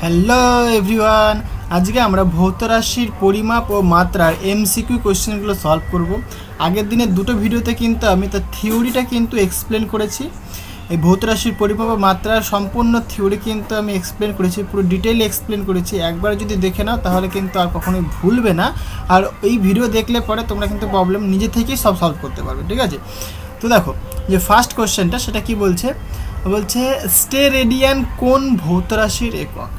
Hello everyone, আজকে আমরা ভৌত রাশির পরিমাপ ও মাত্রার এমসিকিউ কোশ্চেনগুলো সলভ করব। আগের দিনের দুটো ভিডিওতে কিন্তু আমি তার থিওরিটা কিন্তু এক্সপ্লেন করেছি। এই ভৌত রাশির পরিমাপ ও মাত্রার সম্পূর্ণ থিওরি কিন্তু আমি এক্সপ্লেন করেছি, পুরো ডিটেইলে এক্সপ্লেন করেছি। একবার যদি দেখে নাও তাহলে কিন্তু আর কখনোই ভুলবে না। আর এই ভিডিও দেখলে পরে তোমরা কিন্তু প্রবলেম নিজে থেকেই সলভ করতে পারবে, ঠিক আছে? তো দেখো যে ফার্স্ট কোশ্চেনটা সেটা কি বলছে, স্টেরেডিয়ান কোন ভৌত রাশির একক।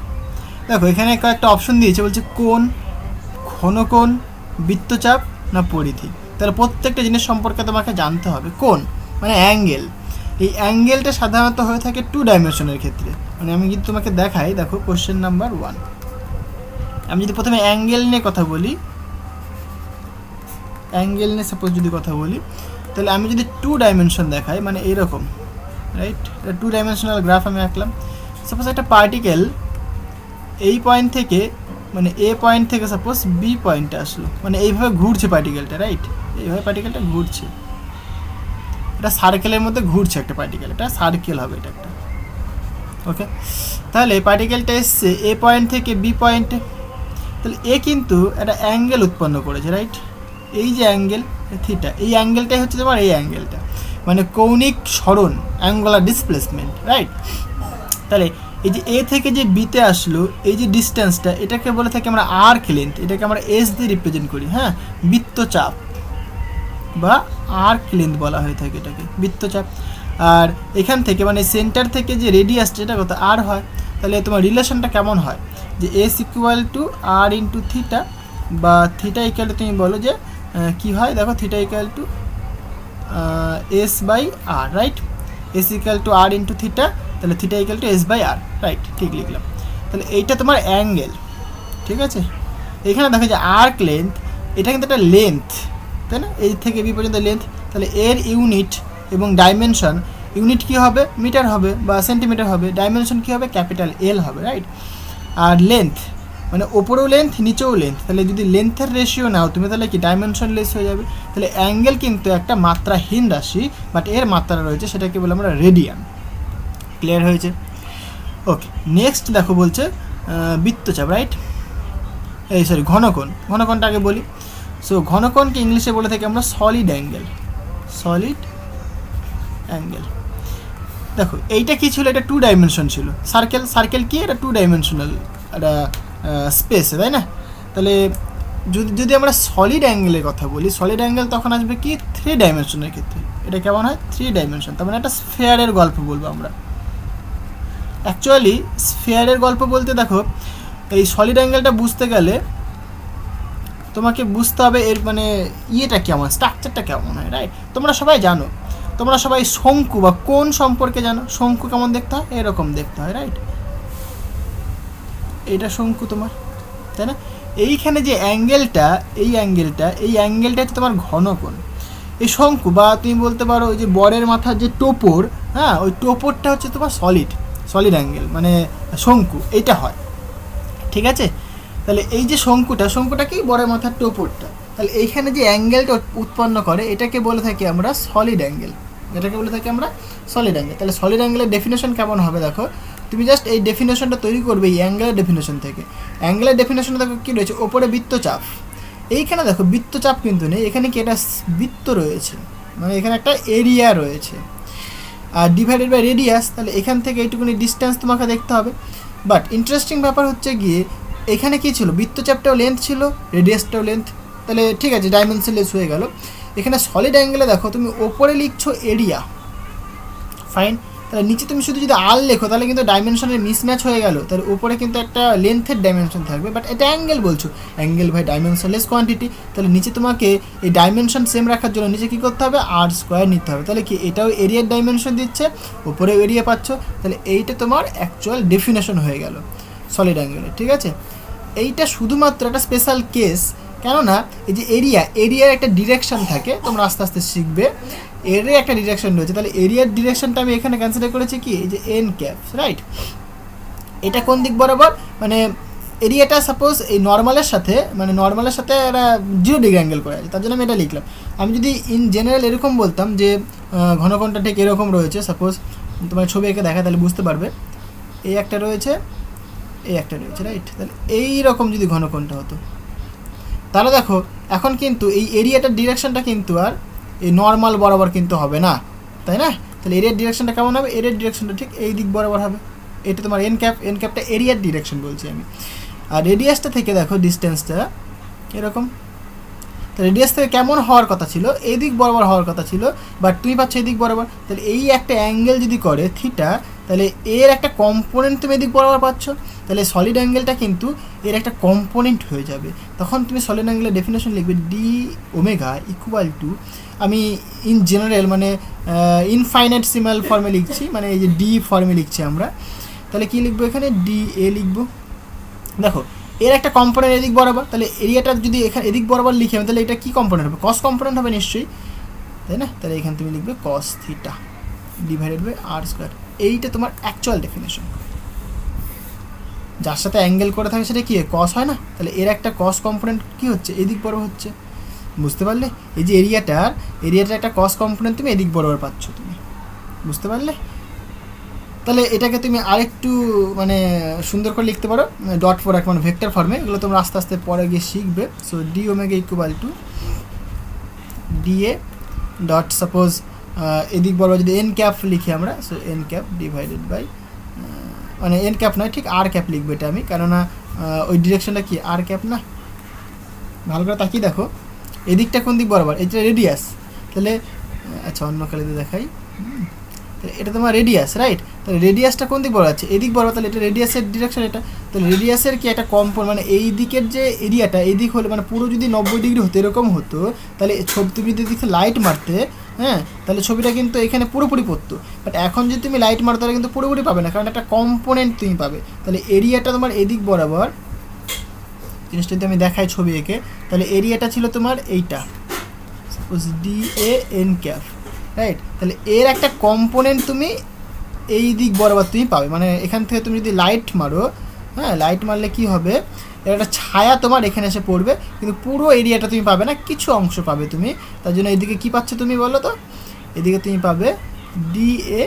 দেখো এখানে কয়েকটা অপশন দিয়েছে, বলছে কোণ, ঘনকোণ, বৃত্তচাপ না পরিধি। তাহলে প্রত্যেকটা জিনিস সম্পর্কে তোমাকে জানতে হবে। কোণ মানে অ্যাঙ্গেল, এই অ্যাঙ্গেলটা সাধারণত হয়ে থাকে 2 ডাইমেনশনের ক্ষেত্রে। মানে আমি যদি তোমাকে দেখাই, দেখো কোশ্চেন নাম্বার 1, আমি যদি প্রথমে অ্যাঙ্গেল নিয়ে কথা বলি, অ্যাঙ্গেল নিয়ে সাপোজ যদি কথা বলি, তাহলে আমি যদি 2 ডাইমেনশন দেখাই, মানে এইরকম, রাইট, 2 ডাইমেনশনাল গ্রাফ আমি আঁকলাম। সাপোজ একটা পার্টিকেল এই পয়েন্ট থেকে, মানে এ পয়েন্ট থেকে সাপোজ বি পয়েন্টে আসলো, মানে এইভাবে ঘুরছে পার্টিকেলটা, রাইট, এইভাবে পার্টিকেলটা ঘুরছে, এটা সার্কেলের মধ্যে ঘুরছে একটা পার্টিকেল, এটা সার্কেল হবে এটা একটা, ওকে। তাহলে পার্টিকেলটা এসছে এ পয়েন্ট থেকে বি পয়েন্টে, তাহলে এ কিন্তু একটা অ্যাঙ্গেল উৎপন্ন করেছে, রাইট, এই যে অ্যাঙ্গেল থিটা, এই অ্যাঙ্গেলটাই হচ্ছে তোমার এই অ্যাঙ্গেলটা, মানে কৌণিক সরণ, অ্যাঙ্গুলার ডিসপ্লেসমেন্ট, রাইট। তাহলে এই যে এ থেকে যে বিতে আসলো, এই যে ডিস্টেন্সটা, এটাকে বলে থাকি আমরা আর্ক লেন্থ, এটাকে আমরা এস দিয়ে রিপ্রেজেন্ট করি, হ্যাঁ, বৃত্তচাপ বা আর্ক লেন্থ বলা হয়ে থাকে এটাকে, বৃত্তচাপ। আর এখান থেকে মানে সেন্টার থেকে যে রেডিয়াস, এটা কত, আর হয়। তাহলে তোমার রিলেশনটা কেমন হয়, যে S equal to R into theta, বা থিটা ইকুয়াল টু, তুমি বলো যে কী হয়, দেখো theta equal to S by R, right, S equal to R into theta, তাহলে theta equal to S by R, right, ঠিক লিখলাম। তাহলে এইটা তোমার অ্যাঙ্গেল, ঠিক আছে। এখানে দেখো যে আর্ক লেন্থ, এটা কিন্তু একটা লেন্থ, তাই না, এই থেকে বি পর্যন্ত লেন্থ। তাহলে এর ইউনিট এবং ডাইমেনশন, ইউনিট কী হবে, মিটার হবে বা সেন্টিমিটার হবে, ডাইমেনশন কী হবে, ক্যাপিটাল এল হবে, রাইট। আর লেন্থ মানে ওপরেও লেন্থ নিচেও লেন্থ, তাহলে যদি লেন্থের রেশিও নাও তুমি, তাহলে কি ডাইমেনশন লেস হয়ে যাবে। তাহলে অ্যাঙ্গেল কিন্তু একটা মাত্রাহীন রাশি, বাট এর মাত্রা রয়েছে, সেটাকে বলে আমরা রেডিয়ান। ক্লিয়ার হয়েছে? ওকে, নেক্সট দেখো বলছে বৃত্তচাপ, রাইট, এই সরি ঘনকোণ, ঘনকোণটা আগে বলি। সো ঘনকোণকে ইংলিশে বলে থাকি আমরা সলিড অ্যাঙ্গেল, সলিড অ্যাঙ্গেল। দেখো এইটা কী ছিল, এটা 2 ডাইমেনশন ছিল, সার্কেল, সার্কেল কি, এটা 2 ডাইমেনশনাল একটা স্পেসে, তাই না। তাহলে যদি আমরা সলিড অ্যাঙ্গেলের কথা বলি, সলিড অ্যাঙ্গেল তখন আসবে কি 3 ডাইমেনশনের ক্ষেত্রে। এটা কেমন হয়, 3 ডাইমেনশন, তার মানে একটা স্ফেয়ারের গল্প বলবো আমরা। অ্যাকচুয়ালি স্ফেয়ারের গল্প বলতে, দেখো এই সলিড অ্যাঙ্গেলটা বুঝতে গেলে তোমাকে বুঝতে হবে এর মানে ইয়েটা কেমন, স্ট্রাকচারটা কেমন হয়, রাইট। তোমরা সবাই জানো, তোমরা সবাই শঙ্কু বা কোণ সম্পর্কে জানো, শঙ্কু কেমন দেখতে হয়, এরকম দেখতে হয়, রাইট, এটা শঙ্কু তোমার, তাই না। এইখানে যে অ্যাঙ্গেলটা, এই অ্যাঙ্গেলটা হচ্ছে তোমার ঘনকোণ। এই শঙ্কু বা তুমি বলতে পারো ওই যে বরের মাথার যে টোপর, হ্যাঁ, ওই টোপরটা হচ্ছে তোমার সলিড অ্যাঙ্গেল, মানে শঙ্কু, এইটা হয়, ঠিক আছে। তাহলে এই যে শঙ্কুটা কি, বরের মাথার টোপরটা, তাহলে এইখানে যে অ্যাঙ্গেলটা উৎপন্ন করে, এটাকে বলে থাকি আমরা সলিড অ্যাঙ্গেল, এটাকে বলে থাকি আমরা সলিড অ্যাঙ্গেল। তাহলে সলিড অ্যাঙ্গেলের ডেফিনেশন কেমন হবে, দেখো তুমি জাস্ট এই ডেফিনেশনটা তৈরি করবে এই অ্যাঙ্গেলের ডেফিনেশন থেকে। অ্যাঙ্গেলের ডেফিনেশনে দেখো কী রয়েছে, ওপরে বৃত্তচাপ, এইখানে দেখো বৃত্তচাপ কিন্তু নেই, এখানে কি একটা বৃত্ত রয়েছে, মানে এখানে একটা এরিয়া রয়েছে, আর ডিভাইডেড বাই রেডিয়াস, তাহলে এখান থেকে এইটুকুনি ডিস্টেন্স তোমাকে দেখতে হবে। বাট ইন্টারেস্টিং ব্যাপার হচ্ছে গিয়ে এখানে কী ছিল, বৃত্তচাপটাও লেন্থ ছিল, রেডিয়াসটাও লেন্থ, তাহলে ঠিক আছে, ডাইমেনশন লেস হয়ে গেল। এখানে সলিড অ্যাঙ্গেলে দেখো তুমি ওপরে লিখছো এরিয়া, ফাইন, তাহলে নিচে তুমি শুধু যদি আর লেখো তাহলে কিন্তু ডাইমেনশনের মিসম্যাচ হয়ে গেল, তাহলে উপরে কিন্তু একটা লেন্থের ডাইমেনশন থাকবে, বাট এটা অ্যাঙ্গেল বলছো, অ্যাঙ্গেল বাই ডাইমেনশনলেস কোয়ান্টিটি, তাহলে নিচে তোমাকে এই ডাইমেনশন সেম রাখার জন্য নিচে কী করতে হবে, আর স্কোয়ার নিতে হবে। তাহলে কি এটাও এরিয়ার ডাইমেনশন দিচ্ছে, উপরেও এরিয়া পাচ্ছ, তাহলে এইটা তোমার অ্যাকচুয়াল ডেফিনেশন হয়ে গেল সলিড অ্যাঙ্গেলের, ঠিক আছে। এইটা শুধুমাত্র একটা স্পেশাল কেস, কেননা এই যে এরিয়ার একটা ডিরেকশন থাকে, তোমরা আস্তে আস্তে শিখবে, এর একটা ডিরেকশন রয়েছে। তাহলে এরিয়ার ডিরেকশনটা আমি এখানে কনসিডার করেছি কি, এই যে এন ক্যাপ, রাইট, এটা কোন দিক বরাবর, মানে এরিয়াটা সাপোজ এই নর্মালের সাথে একটা 0 ডিগ্রি অ্যাঙ্গেল করে আছে, তার জন্য আমি এটা লিখলাম। আমি যদি ইন জেনারেল এরকম বলতাম যে ঘনকোণটা ঠিক এরকম রয়েছে, সাপোজ তোমার ছবি এঁকে দেখা, তাহলে বুঝতে পারবে, এই একটা রয়েছে, এই একটা রয়েছে, রাইট? তাহলে এইরকম যদি ঘনকোণটা হতো, তাহলে দেখো এখন কিন্তু এই এরিয়াটার ডিরেকশনটা কিন্তু আর এই নর্মাল বরাবর কিন্তু হবে না, তাই না? তাহলে এরিয়ার ডিরেকশনটা কেমন হবে? এরিয়ার ডিরেকশনটা ঠিক এই দিক বরাবর হবে। এটা তোমার এন ক্যাপটা এরিয়ার ডিরেকশন বলছি আমি। আর রেডিয়াসটা থেকে দেখো ডিস্টেন্সটা এরকম। তো রেডিয়াস থেকে কেমন হওয়ার কথা ছিল? এই দিক বরাবর হওয়ার কথা ছিল, বাট তুমি পাচ্ছ এই দিক বরাবর। তাহলে এই একটা অ্যাঙ্গেল যদি করে থিটা, তাহলে এর একটা কম্পোনেন্ট তুমি এদিক বরাবর পাচ্ছ, তাহলে সলিড অ্যাঙ্গেলটা কিন্তু এর একটা কম্পোনেন্ট হয়ে যাবে। তখন তুমি সলিড অ্যাঙ্গেলের ডেফিনেশন লিখবে ডি ওমেগা ইকুয়াল টু, আমি ইন জেনারেল মানে ইনফাইনাইট সিমাল ফর্মে লিখছি, মানে এই যে ডি ফর্মে লিখছি আমরা। তাহলে কী লিখবো এখানে? ডি এ লিখবো। দেখো এর একটা কম্পোনেন্ট এদিক বরাবর, তাহলে এরিয়াটা যদি এখানে এদিক বরাবর লিখে আমি, তাহলে এটা কী কম্পোনেন্ট হবে? কস কম্পোনেন্ট হবে নিশ্চয়ই, তাই না? তাহলে এখানে তুমি লিখবে cos theta divided by R square. এইটা তোমার অ্যাকচুয়াল ডেফিনেশন। যার সাথে অ্যাঙ্গেল করে থাকে সেটা কী হয়? কস হয় না? তাহলে এর একটা কস কম্পোনেন্ট কী হচ্ছে? এদিক বরাবর হচ্ছে, বুঝতে পারলে? এই যে এরিয়াটার একটা কস কম্পোনেন্ট তুমি এদিক বরাবর পাচ্ছ, তুমি বুঝতে পারলে? তাহলে এটাকে তুমি আরেকটু মানে সুন্দর করে লিখতে পারো ডট প্রোডাক্ট মানে ভেক্টর ফর্মে। এগুলো তোমরা আস্তে আস্তে পরে গিয়ে শিখবে। So d omega equal to d A dot suppose এদিক বরাবর যদি এন ক্যাপ লিখি আমরা, so n cap divided by মানে এন ক্যাপ নয়, ঠিক আর ক্যাপ লিখবে এটা আমি, কেননা ওই ডিরেকশনটা কি আর ক্যাপ না? ভালো করে তাকিয়ে দেখো এদিকটা কোন দিক বরাবর? এটা রেডিয়াস। তাহলে আচ্ছা অন্য কালিতে দেখাই, এটা তোমার রেডিয়াস, রাইট? তাহলে রেডিয়াসটা কোন দিক বরাবর আছে? এদিক বরাবর। তাহলে এটা রেডিয়াসের ডিরেকশন এটা। তাহলে রেডিয়াসের কি একটা মানে এই দিকের যে এরিয়াটা এদিক হলে মানে পুরো যদি 90 ডিগ্রি হতো এরকম হতো, তাহলে ছবি তুমি যদি লাইট মারতে, হ্যাঁ, তাহলে ছবিটা কিন্তু এখানে পুরোপুরি পড়তো। বাট এখন যদি তুমি লাইট মারো তাহলে কিন্তু পুরোপুরি পাবে না, কারণ একটা কম্পোনেন্ট তুমি পাবে। তাহলে এরিয়াটা তোমার এদিক বরাবর, জিনিসটা যদি আমি দেখাই ছবি এঁকে, তাহলে এরিয়াটা ছিল তোমার এইটা, suppose D A N cap, right? তাহলে এর একটা কম্পোনেন্ট তুমি এই দিক বরাবর তুমি পাবে, মানে এখান থেকে তুমি যদি লাইট মারো, হ্যাঁ, লাইট মারলে কি হবে? এর একটা ছায়া তোমার এখানে এসে পড়বে, কিন্তু পুরো এরিয়াটা তুমি পাবে না, কিছু অংশ পাবে তুমি। তার জন্য এদিকে কী পাচ্ছ তুমি বলো তো? এদিকে তুমি পাবে ডি এ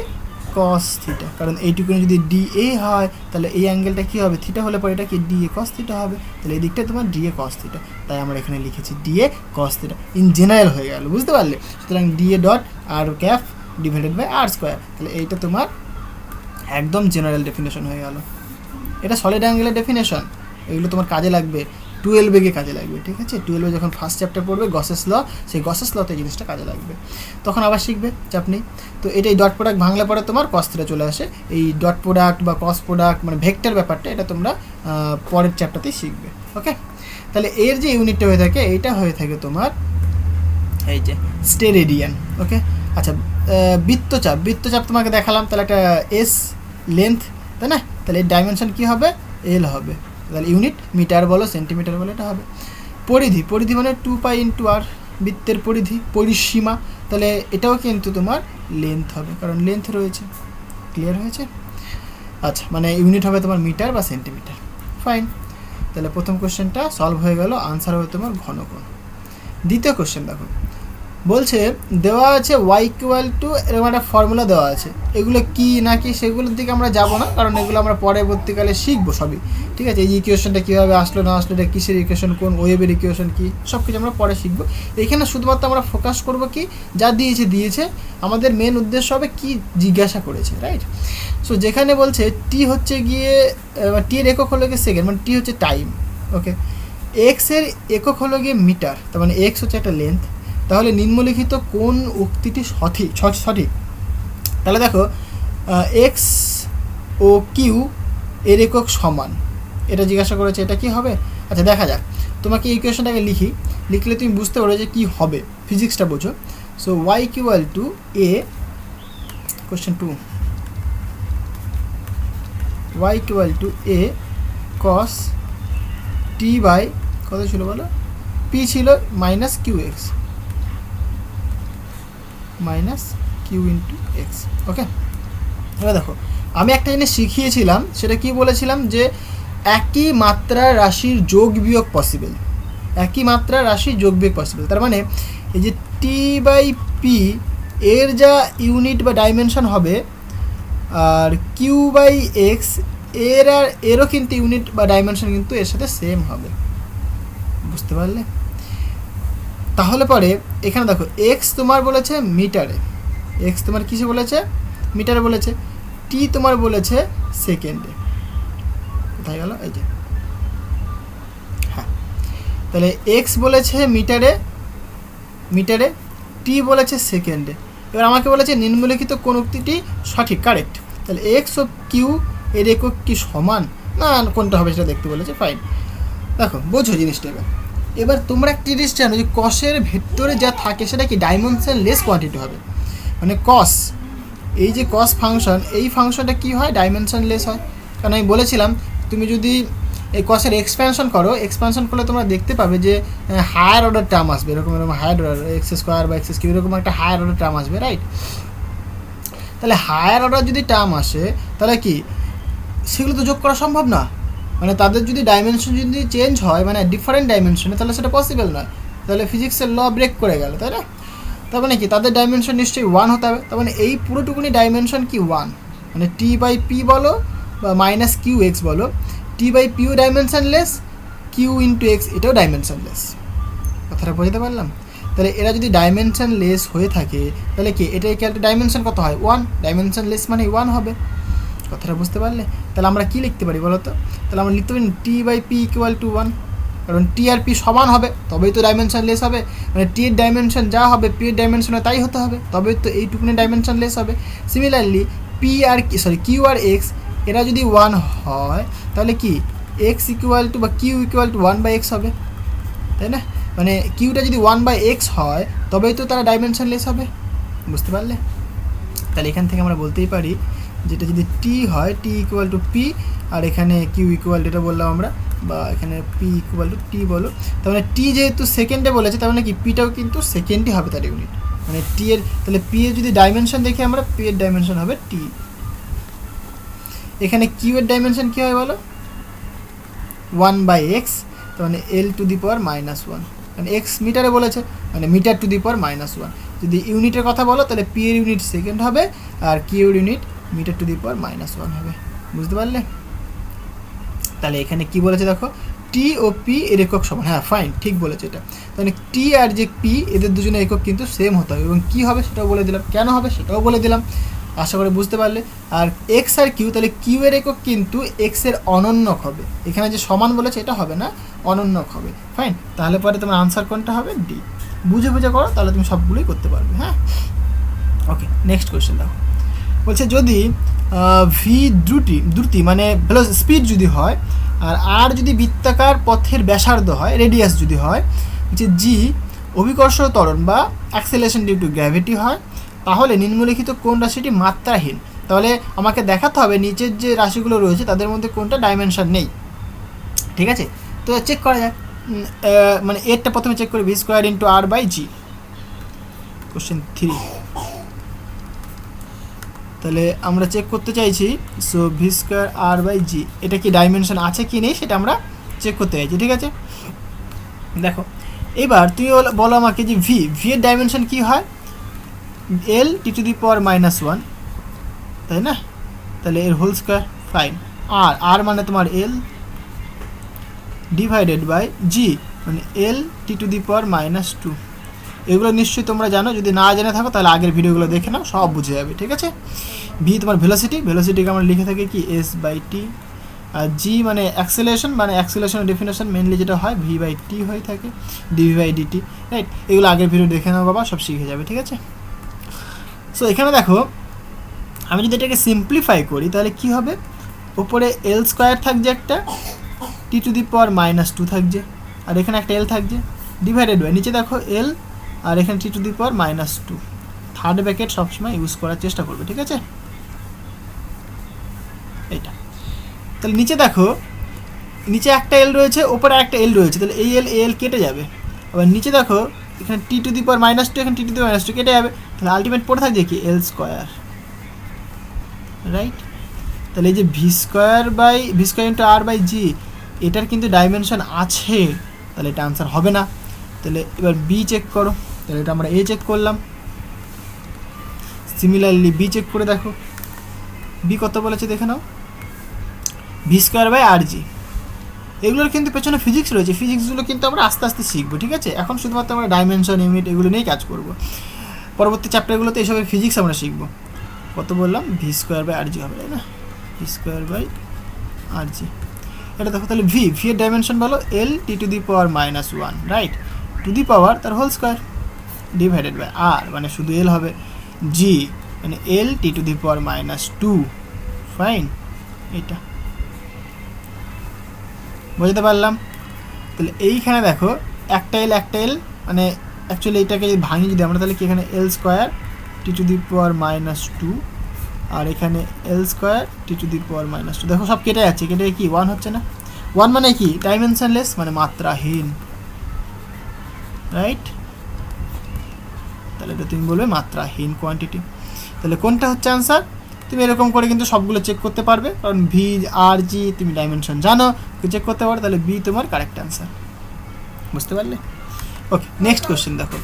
কস থিটা, কারণ এইটুকুনি যদি ডি এ হয় তাহলে এই অ্যাঙ্গেলটা কী হবে? থিটা হলে পরে এটা কি ডি এ কস থিটা হবে। তাহলে এই দিকটা তোমার ডি এ কস থিটা, তাই আমরা এখানে লিখেছি d A cos theta. In general হয়ে গেল, বুঝতে পারলে? সুতরাং d A dot R cap divided by R square. তাহলে এইটা তোমার একদম জেনারেল ডেফিনেশন হয়ে গেল। এটা সলিড অ্যাঙ্গেলের ডেফিনেশন, এগুলো তোমার কাজে লাগবে 12 গিয়ে কাজে লাগবে, ঠিক আছে? 12 যখন ফার্স্ট চ্যাপ্টার পড়বে গসেস ল, সেই গসেস লতে এই জিনিসটা কাজে লাগবে, তখন আবার শিখবে, চাপ নেই। তো এটাই ডট প্রোডাক্ট ভাঙলে পরে তোমার কস থিটা চলে আসে। এই ডট প্রোডাক্ট বা কস প্রোডাক্ট মানে ভেক্টর ব্যাপারটা, এটা তোমরা পরের চ্যাপ্টারতেই শিখবে, ওকে? তাহলে এর যে ইউনিটটা হয়ে থাকে, এইটা হয়ে থাকে তোমার এই যে স্টেরেডিয়ান, ওকে? আচ্ছা, বৃত্তচাপ তোমাকে দেখালাম, তাহলে একটা এস লেন্থ, তাই না? তাহলে এর ডাইমেনশন কী হবে? এল হবে। তাহলে ইউনিট মিটার বলো সেন্টিমিটার বলো, এটা হবে। পরিধি মানে 2 পাই ইন্টু আর, বৃত্তের পরিসীমা, তাহলে এটাও কিন্তু তোমার লেন্থ হবে, কারণ লেন্থ রয়েছে। ক্লিয়ার হয়েছে? আচ্ছা, মানে ইউনিট হবে তোমার মিটার বা সেন্টিমিটার। ফাইন, তাহলে প্রথম কোশ্চেনটা সলভ হয়ে গেল, আনসার হবে তোমার ঘনকোণ। দ্বিতীয় কোশ্চেন দেখো, বলছে দেওয়া আছে ওয়াই ইকুয়াল টু, এরকম একটা ফর্মুলা দেওয়া আছে। এগুলো কি না কি সেগুলোর দিকে আমরা যাব না, কারণ এগুলো আমরা পরবর্তীকালে শিখবো সবই, ঠিক আছে? এই ইকুয়েশনটা কীভাবে আসলো না আসলো, এটা কিসের ইকুয়েশন, কোন ওয়েভের ইকুয়েশন কী, সব কিছু আমরা পরে শিখবো। এখানে শুধুমাত্র আমরা ফোকাস করবো কি যা দিয়েছে, আমাদের মেন উদ্দেশ্য হবে কি জিজ্ঞাসা করেছে, রাইট? সো যেখানে বলছে টি হচ্ছে গিয়ে টি এর একক হলো গিয়ে সেকেন্ড, মানে টি হচ্ছে টাইম, ওকে? এক্স এর একক হলো গিয়ে মিটার, তার মানে এক্স হচ্ছে একটা লেন্থ। তাহলে নিম্নলিখিত কোন উক্তিটি সঠিক? তাহলে দেখো এক্স ও কিউ এর একক সমান, এটা জিজ্ঞাসা করেছে, এটা কি হবে? আচ্ছা দেখা যাক, তোমাকে এই ইকুয়েশনটাকে লিখলে তুমি বুঝতে পারো যে কী হবে, ফিজিক্সটা বোঝো। So Y equal to A, question 2, Y equal to A cos T by কত ছিল বলো? পি ছিল minus Q X, minus Q into X, okay? এবার দেখো আমি একটা জিনিস শিখিয়েছিলাম, সেটা কি বলেছিলাম যে একই মাত্রার রাশির যোগ বিয়োগ পসিবল, তার মানে এই যে টি বাই পি এর যা ইউনিট বা ডাইমেনশন হবে, আর কিউ বাই এক্স এরও কিন্তু ইউনিট বা ডাইমেনশন কিন্তু এর সাথে সেম হবে, বুঝতে পারলে? তাহলে পরে এখানে দেখো এক্স তোমার বলেছে মিটারে, এক্স তোমার কিসে বলেছে? মিটারে বলেছে। টি তোমার বলেছে সেকেন্ডে। কোথায় গেল? এই যে, হ্যাঁ, তাহলে এক্স বলেছে মিটারে, টি বলেছে সেকেন্ডে। এবার আমাকে বলেছে নিম্নলিখিত কোন উক্তিটি সঠিক, কারেক্ট। তাহলে এক্স ও কিউ এর একক কি সমান? না, কোনটা হবে সেটা দেখতে বলেছে, ফাইন। দেখো বোঝো জিনিসটা। এবার তোমরা একটা জিনিস জানো যে কসের ভেতরে যা থাকে সেটা কি ডাইমেনশন লেস কোয়ান্টিটি হবে, মানে কস, এই যে কস ফাংশন, এই ফাংশনটা কি হয়? ডাইমেনশন লেস হয়। কারণ আমি বলেছিলাম তুমি যদি এই কসের এক্সপ্যানশন করলে তোমরা দেখতে পাবে যে হায়ার অর্ডার টার্ম আসবে, এরকম হায়ার অর্ডার এক্স স্কোয়ার বা এক্স কিউ, এরকম একটা হায়ার অর্ডার টার্ম আসবে, রাইট? তাহলে হায়ার অর্ডার যদি টার্ম আসে তাহলে কি সেগুলো তো যোগ করা সম্ভব না, মানে তাদের যদি ডাইমেনশন যদি চেঞ্জ হয়, মানে ডিফারেন্ট ডাইমেনশনে, তাহলে সেটা পসিবল নয়। তাহলে ফিজিক্সের ল ব্রেক করে গেল, তাই না? তার মানে কি তাদের ডাইমেনশন নিশ্চয়ই 1 হতে হবে। তার মানে এই পুরোটুকুনি ডাইমেনশন কি 1, মানে টি বাই পি বলো বা মাইনাস কিউ এক্স বলো, T by P O dimensionless, Q into X এটাও ডাইমেনশন লেস। কথাটা বুঝতে পারলাম? তাহলে এরা যদি ডাইমেনশন লেস হয়ে থাকে তাহলে কি এটা একটা ডাইমেনশন কত হয়? 1। ডাইমেনশন লেস মানে 1 হবে। কথাটা বুঝতে পারলে? তাহলে আমরা কি লিখতে পারি বলো তো? তাহলে আমরা লিখতে পারি টি বাই পি ইকুয়াল টু 1, কারণ টি আর পি সমান হবে তবেই তো ডাইমেনশন লেস হবে, মানে টি এর ডাইমেনশন যা হবে পি এর ডাইমেনশনে তাই হতে হবে, তবেই তো এইটুকুনি ডাইমেনশন লেস হবে। সিমিলারলি পি আর কিউ আর এক্স এরা যদি 1 হয় তাহলে কি এক্স ইকুয়াল টু বা Q equal to 1 by X হবে, তাই না? মানে কিউটা যদি 1 বাই এক্স হয় তবেই তো তারা ডাইমেনশন লেস হবে, বুঝতে পারলে? তাহলে এখান থেকে আমরা বলতেই পারি যেটা যদি টি হয় টি ইকুয়াল টু পি, আর এখানে কিউ ইকুয়াল টু এটা বললাম আমরা, বা এখানে পি ইকুয়াল টু টি বলো, তার মানে টি যেহেতু সেকেন্ডে বলেছে তার মানে কি পিটাও কিন্তু সেকেন্ডই হবে তার ইউনিট, মানে টি এর, তাহলে পি এর যদি ডাইমেনশন দেখি আমরা, পি এর ডাইমেনশন হবে টি। এখানে কিউ এর ডাইমেনশন কী হয় বলো? 1 বাই এক্স, তার মানে এল টু দি পাওয়ার -1, মানে এক্স মিটারে বলেছে মানে মিটার টু দি পাওয়ার -1। যদি ইউনিটের কথা বলো তাহলে পি এর ইউনিট সেকেন্ড হবে আর কিউ এর unit metre two the power -1 হবে, বুঝতে পারলে? তাহলে এখানে কি বলেছে দেখো, টি ও পি এর একক সমান, হ্যাঁ ফাইন, ঠিক বলেছে এটা। তাহলে টি আর যে পি এদের দুজনের একক কিন্তু সেম হতে হবে, এবং কী হবে সেটাও বলে দিলাম, কেন হবে সেটাও বলে দিলাম, আশা করে বুঝতে পারলে। আর এক্স আর কিউ, তাহলে কিউ এর একক কিন্তু এক্সের অনন্যক হবে, এখানে যে সমান বলেছে এটা হবে না, অনন্যক হবে, ফাইন। তাহলে পরে তোমার আনসার কোনটা হবে? ডি। বুঝে করো তাহলে তুমি সবগুলোই করতে পারবে, হ্যাঁ। ওকে, নেক্সট কোয়েশ্চেন দেখো, বলছে যদি ভি দ্রুতি মানে স্পিড যদি হয় আর যদি বৃত্তাকার পথের ব্যাসার্ধ হয়, রেডিয়াস যদি হয়, যে জি অভিকর্ষ ত্বরণ বা অ্যাক্সেলারেশন ডিউ টু গ্র্যাভিটি হয়, তাহলে নিম্নলিখিত কোন রাশিটি মাত্রাহীন? তাহলে আমাকে দেখাতে হবে নিচের যে রাশিগুলো রয়েছে তাদের মধ্যে কোনটা ডাইমেনশন নেই, ঠিক আছে? তো চেক করা যাক, মানে এরটা প্রথমে চেক করি, V square into R by G, question 3। তাহলে আমরা চেক করতে চাইছি, so V square R by G এটা কি ডাইমেনশন আছে কি নেই সেটা আমরা চেক করতে চাইছি, ঠিক আছে? দেখো এবার তুমি বলো আমাকে যে ভি এর ডাইমেনশন কি হয়? এল টি টু দি পাওয়ার -1, তাই না? তাহলে এর হোল স্কোয়ার, ফাইন। আর মানে তোমার এল ডিভাইডেড বাই জি মানে l T to the power -2। এগুলো নিশ্চয়ই তোমরা জানো, যদি না জেনে থাকো তাহলে আগের ভিডিওগুলো দেখে নাও, সব বুঝে যাবে, ঠিক আছে? ভি তোমার ভেলোসিটিকে আমরা লিখে থাকি কি এস বাই টি, আর জি মানে অ্যাক্সেলারেশনের ডেফিনেশন মেনলি যেটা হয় ভি বাই টি হয়ে থাকে, ডিভি বাই ডিটি, রাইট? এগুলো আগের ভিডিও দেখে নাও বাবা, সব শিখে যাবে, ঠিক আছে? সো এখানে দেখো আমি যদি এটাকে সিম্পলিফাই করি তাহলে কি হবে, উপরে এল স্কোয়ার থাকছে একটা, টি টু দি পাওয়ার -2 থাকছে, আর এখানে একটা এল থাকছে, ডিভাইডেড বাই নিচে দেখো এল আর এখানে T to the power -2, third bracket সবসময় ইউজ করার চেষ্টা করবে, ঠিক আছে? এইটা তাহলে নিচে দেখো, নিচে একটা এল রয়েছে, ওপরে একটা এল রয়েছে, তাহলে এই এল কেটে যাবে। আবার নিচে দেখো এখানে টি টু দি পাওয়ার -2, এখানে টি টু দি পাওয়ার -2 কেটে যাবে, তাহলে আলটিমেট পড়ে থাকছে কি এল স্কোয়ার, রাইট? তাহলে এই যে V square into R by G এটার কিন্তু ডাইমেনশন আছে, তাহলে এটা আনসার হবে না। তাহলে এবার বি চেক করো, তাহলে এটা আমরা এ চেক করলাম, সিমিলারলি বি চেক করে দেখো, বি কত বলেছে দেখে নাও, ভি স্কোয়ার বাই আর জি। এগুলোর কিন্তু পেছনে ফিজিক্স রয়েছে, ফিজিক্সগুলো কিন্তু আমরা আস্তে আস্তে শিখবো, ঠিক আছে? এখন শুধুমাত্র আমরা ডাইমেনশন, ইউনিট এগুলো নিয়েই কাজ করব। পরবর্তী চ্যাপ্টারগুলোতে এসবের ফিজিক্স আমরা শিখবো। কত বললাম? V square by R G হবে, তাই না? V square by R G. এটা দেখো তাহলে ভি এর ডাইমেনশন বলো L T to the power -1, right? To the power তার whole square divided by R, মানে শুধু এল হবে। জি মানে l T to the power -2, fine. এটা বুঝতে পারলাম। তাহলে এইখানে দেখো একটা এল মানে অ্যাকচুয়ালি এইটাকে যদি ভাঙি যদি আমরা, তাহলে কি এখানে এল square t to the power -2 আর এখানে এল square t to the power -2। দেখো সব কেটে যাচ্ছে, কেটে কি 1 হচ্ছে না? 1 মানে কি? ডাইমেনশনলেস, মানে মাত্রাহীন, রাইট? তাহলে এটা তুমি বলবে মাত্রাহীন কোয়ান্টিটি। তাহলে কোনটা হচ্ছে আনসার? তুমি এরকম করে কিন্তু সবগুলো চেক করতে পারবে, কারণ ভি আর জি তুমি ডাইমেনশন জানো, চেক করতে পারো। তাহলে বি তোমার কারেক্ট আনসার, বুঝতে পারলে? ওকে, নেক্সট কোশ্চেন দেখো।